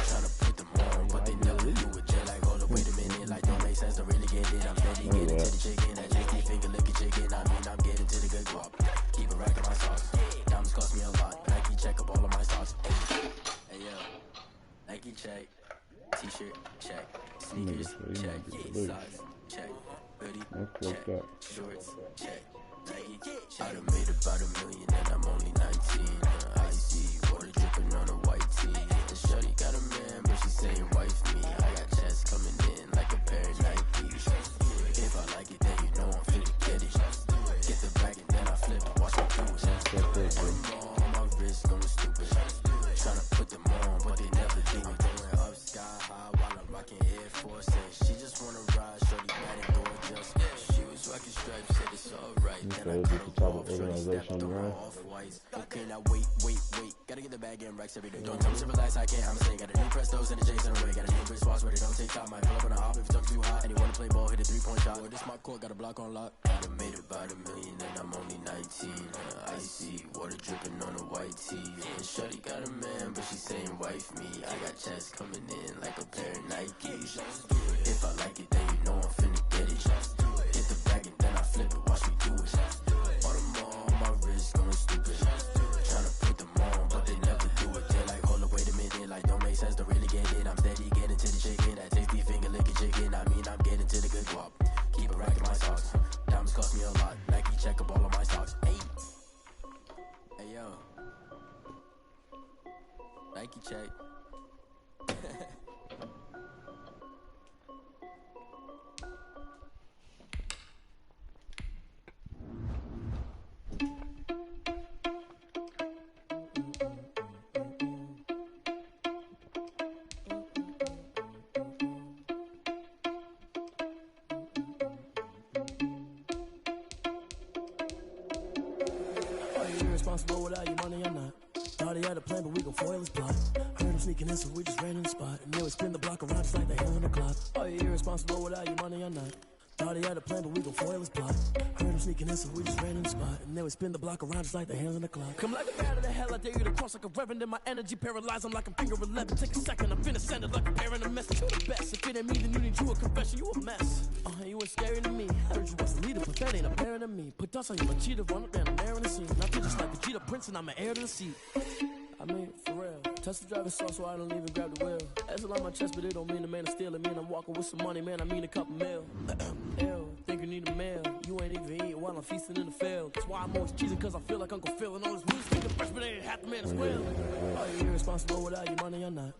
[SPEAKER 3] Tryna put them on, but they never do it. Just like, hold up, wait a minute, like don't make sense to really get it. I'm steady getting to the chicken, that tasty finger licking chicken. I mean, I'm getting to the good guap. Keep a rack of my sauce. Diamonds cost me a lot. Nike check up all of my stocks. Hey yo, Nike check, T-shirt check, sneakers check, socks check. Check, shorts, check, Nike, I done made about $1 million and I'm only 19. Icy, water dripping on a white tee. The shorty got a man, but she saying wife me. I got chest coming in like a pair of Nikes. If I like it, then you know I'm finna get it. Get the bag and then I flip it, watch me do it. On my wrist going stupid. Tryna put them on, but they never do it. Going up sky high while I'm rocking Air Force. She just wanna ride, shorty bad and gorgeous. She was rocking stripes, said it's alright. Then I cut her off, shorty stepped through her off-whites. Okay, now wait. Gotta get the bag and racks every day. Don't tell me to relax, I can't, I'm saying. Got a new Prestos and a Jason away. Got a new Chris Watts where they don't take top. Might pull up on a hop if it's up too hot. And he wanna play ball, hit a 3-point shot. Or this my court, got a block on lock. I done made about $1 million and I'm only 19. Icy, water dripping on a white tee. And shorty got a man, but she saying wife me. I got chest coming in like a pair of Nikes. If I like it, then you know I'm finna get it. Get the bag and then I flip it, watch me do it. All them on my wrist going stupid. Tryna put them on, but they never do it. They're like, hold up, wait a minute, like don't make sense to really get it. I'm steady getting to the chicken, that tasty finger licking chicken. I mean, I'm getting to the good guap. Keep a rack in my socks. Diamonds cost me a lot. Nike check up all of my stocks. Hey yo, Nike check. Responsible without your money or not. Thought he had a plan, but we gon' foil his plot. Heard him sneaking in, so we just ran in the spot. And they would spin the block around just like the hands on the clock. Are you irresponsible without your money or not? Thought he had a plan, but we gon' foil his plot. Heard him sneaking in, so we just ran in the spot. And they would spin the block around just like the hands on the clock. Come like a bat of the hell, I dare you to cross like a reverend. And my energy paralyzed, I'm like I'm finger 11. Take a second, I'm finna send it like a parent a message. You the best, if it ain't me, then you need you a confession. You a mess. You was scary to me. Heard you was a leader, but that ain't apparent to me. Put dust on you, but cheetah, run up and I'm airing the scene. I feel just like the Cheetah Prince, and I'm an heir to the seat. I mean, for real. Touch the driver's sauce so I don't even grab the wheel. That's on my chest, but it don't mean the man is stealing. Mean I'm walking with some money, man, I mean a couple mil. Ew, think you need a meal. You ain't even eating while I'm feasting in the field. That's why I'm always cheesing, cause I feel like Uncle Phil. And all this music, thinking fresh, but ain't half the man as well. Are you irresponsible without your money or not?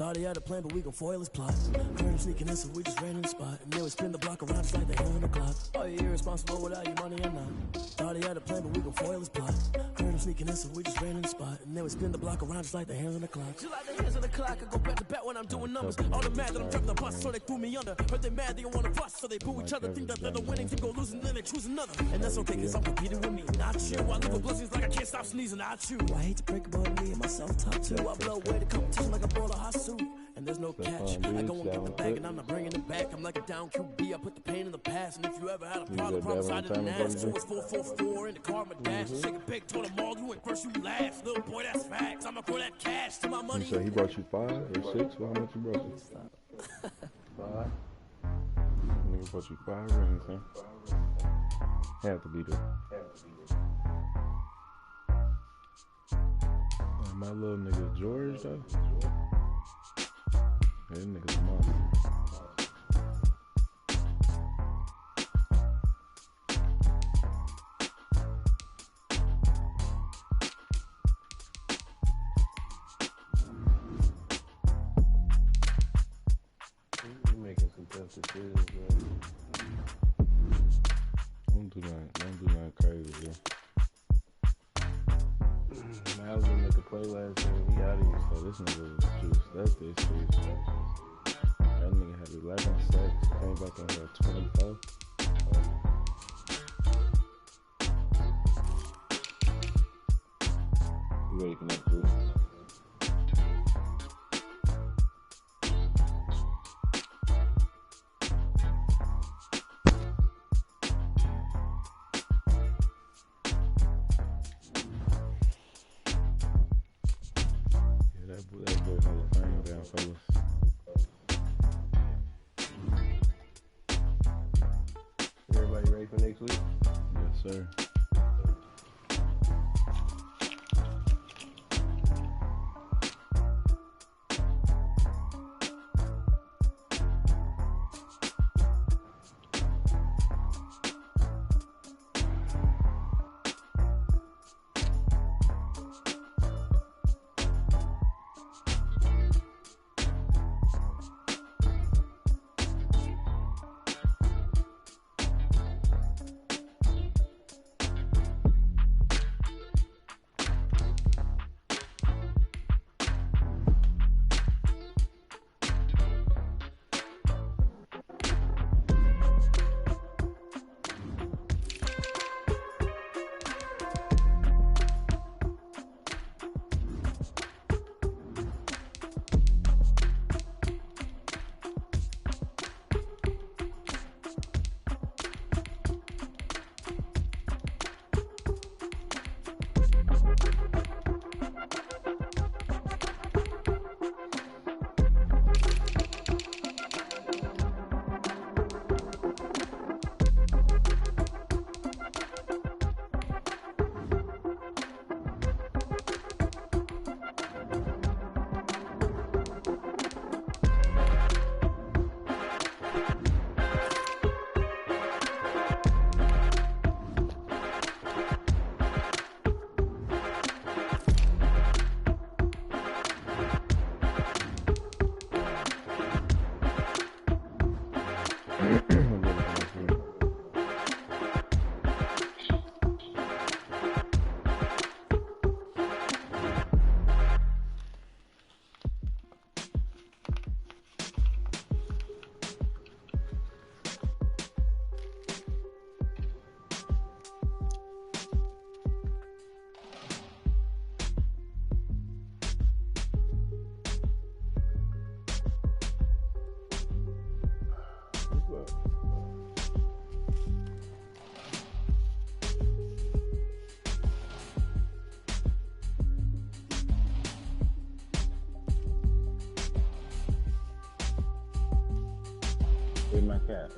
[SPEAKER 3] Thought he had a plan, but we gon' foil his plot. Heard him sneaking in, so we just ran in the spot. And they would spin the block around just like they on the clock. Are you irresponsible without your money or not? Thought he had a plan, but we gon' foil his plot. Heard him sneaking in, so we just ran in the spot. And they would spin the block around just like the hands on the clock. Just like the hands on the clock, I go back to back when I'm doing numbers. All the mad that I'm trapping the bus, so they threw me under. Heard they mad, they don't wanna fuss, so they boo each other. Think that they're the winning team, go losing, then they choose another. And that's okay, cause I'm competing with me, not you. I live with blessings like I can't stop sneezing, not you. I hate to break about me and myself top too. I blow away the competition like a bowl of hot soup. And there's no catch. I go and get the bag and I'm not bringing it back. I'm like a down QB. I put the pain in the past. And if you ever had a problem, I didn't ask. So it's 444 in the car, my dash. Shake a big, told them all, you ain't first, you last. Little boy, that's facts. I'ma throw that cash to my money.
[SPEAKER 1] So he brought you 5 or 6? Well, how much he brought you? 5. Nigga brought you 5 rings, huh? Had to be there. My little nigga George, though. Yeah, that nigga's a monster.
[SPEAKER 10] You making some tough decisions, bro.
[SPEAKER 1] Don't do nothing crazy, bro.
[SPEAKER 10] I was gonna make a play last game. He out of here.
[SPEAKER 1] So this nigga was juice. That's this season. That nigga had 11 sacks. Came back in here at 24.
[SPEAKER 4] You ready for next week?
[SPEAKER 1] That boy Hall of Fame down, fellas.
[SPEAKER 10] Everybody ready for next week?
[SPEAKER 1] Yes, sir.
[SPEAKER 4] Where's my cat?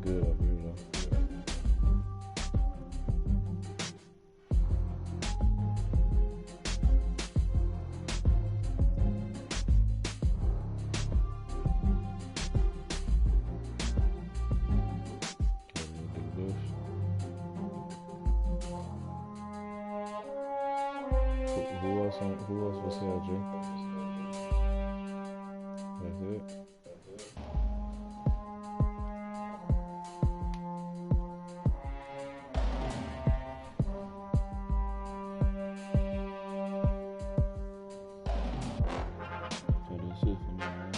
[SPEAKER 1] good up here though. Who else was here, Jay? That's it. So that's it for me, man.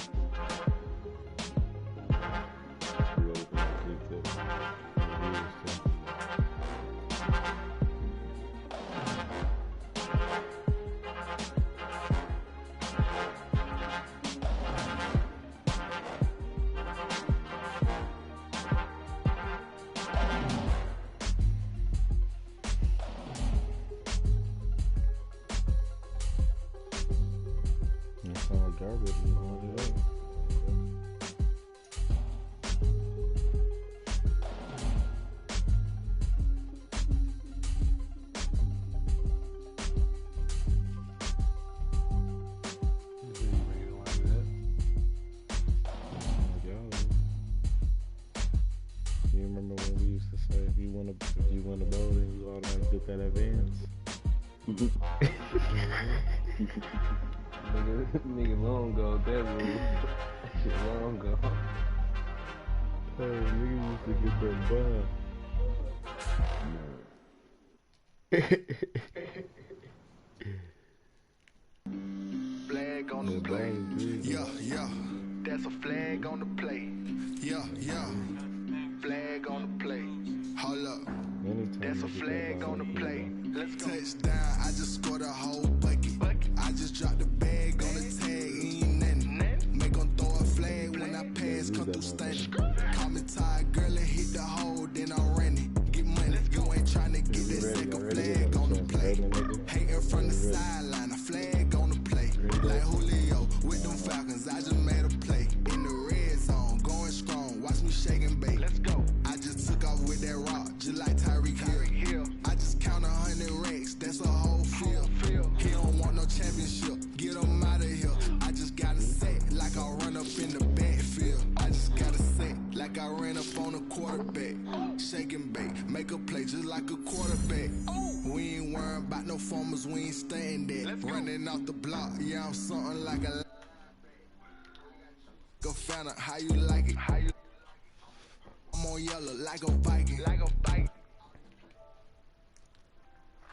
[SPEAKER 1] Garbage, you know what it is. You remember when we used to say if you win a boat and you automatically get that advance?
[SPEAKER 10] Nigga long ago, that rule. Shit long ago.
[SPEAKER 1] Hey, nigga used to get that bun.
[SPEAKER 8] Flag on the play. Yeah, yeah. That's a flag on the play. Yeah, yeah. Flag on the play. Hold up. That's a flag on the play. Let's go. Touchdown, I just scored a whole bucket. I just dropped the bag on the tag, ain't nothing. Make them throw a flag when I pass, come through stunning. Call me tired, girl, and hit the hole, then I'm running. Get money, you ain't trying to get that second flag on the play. Hating from the sideline, a flag on the play. Like Julio with them Falcons, I just made a play. In the red zone, going strong, watch me shake and bake. Let's go. I just took off with that rock, just like Tyreek Hill. I just count 100 racks, that's a whole field. He don't want no championship, get him out of here. I just gotta set like I run up in the backfield. I just gotta set like I ran up on a quarterback. Shake and bake, make a play just like a quarterback. We ain't worrying about no formers, we ain't staying there. Running off the block, yeah, I'm something like a Fanta, how you like it? I'm on yellow like a Viking.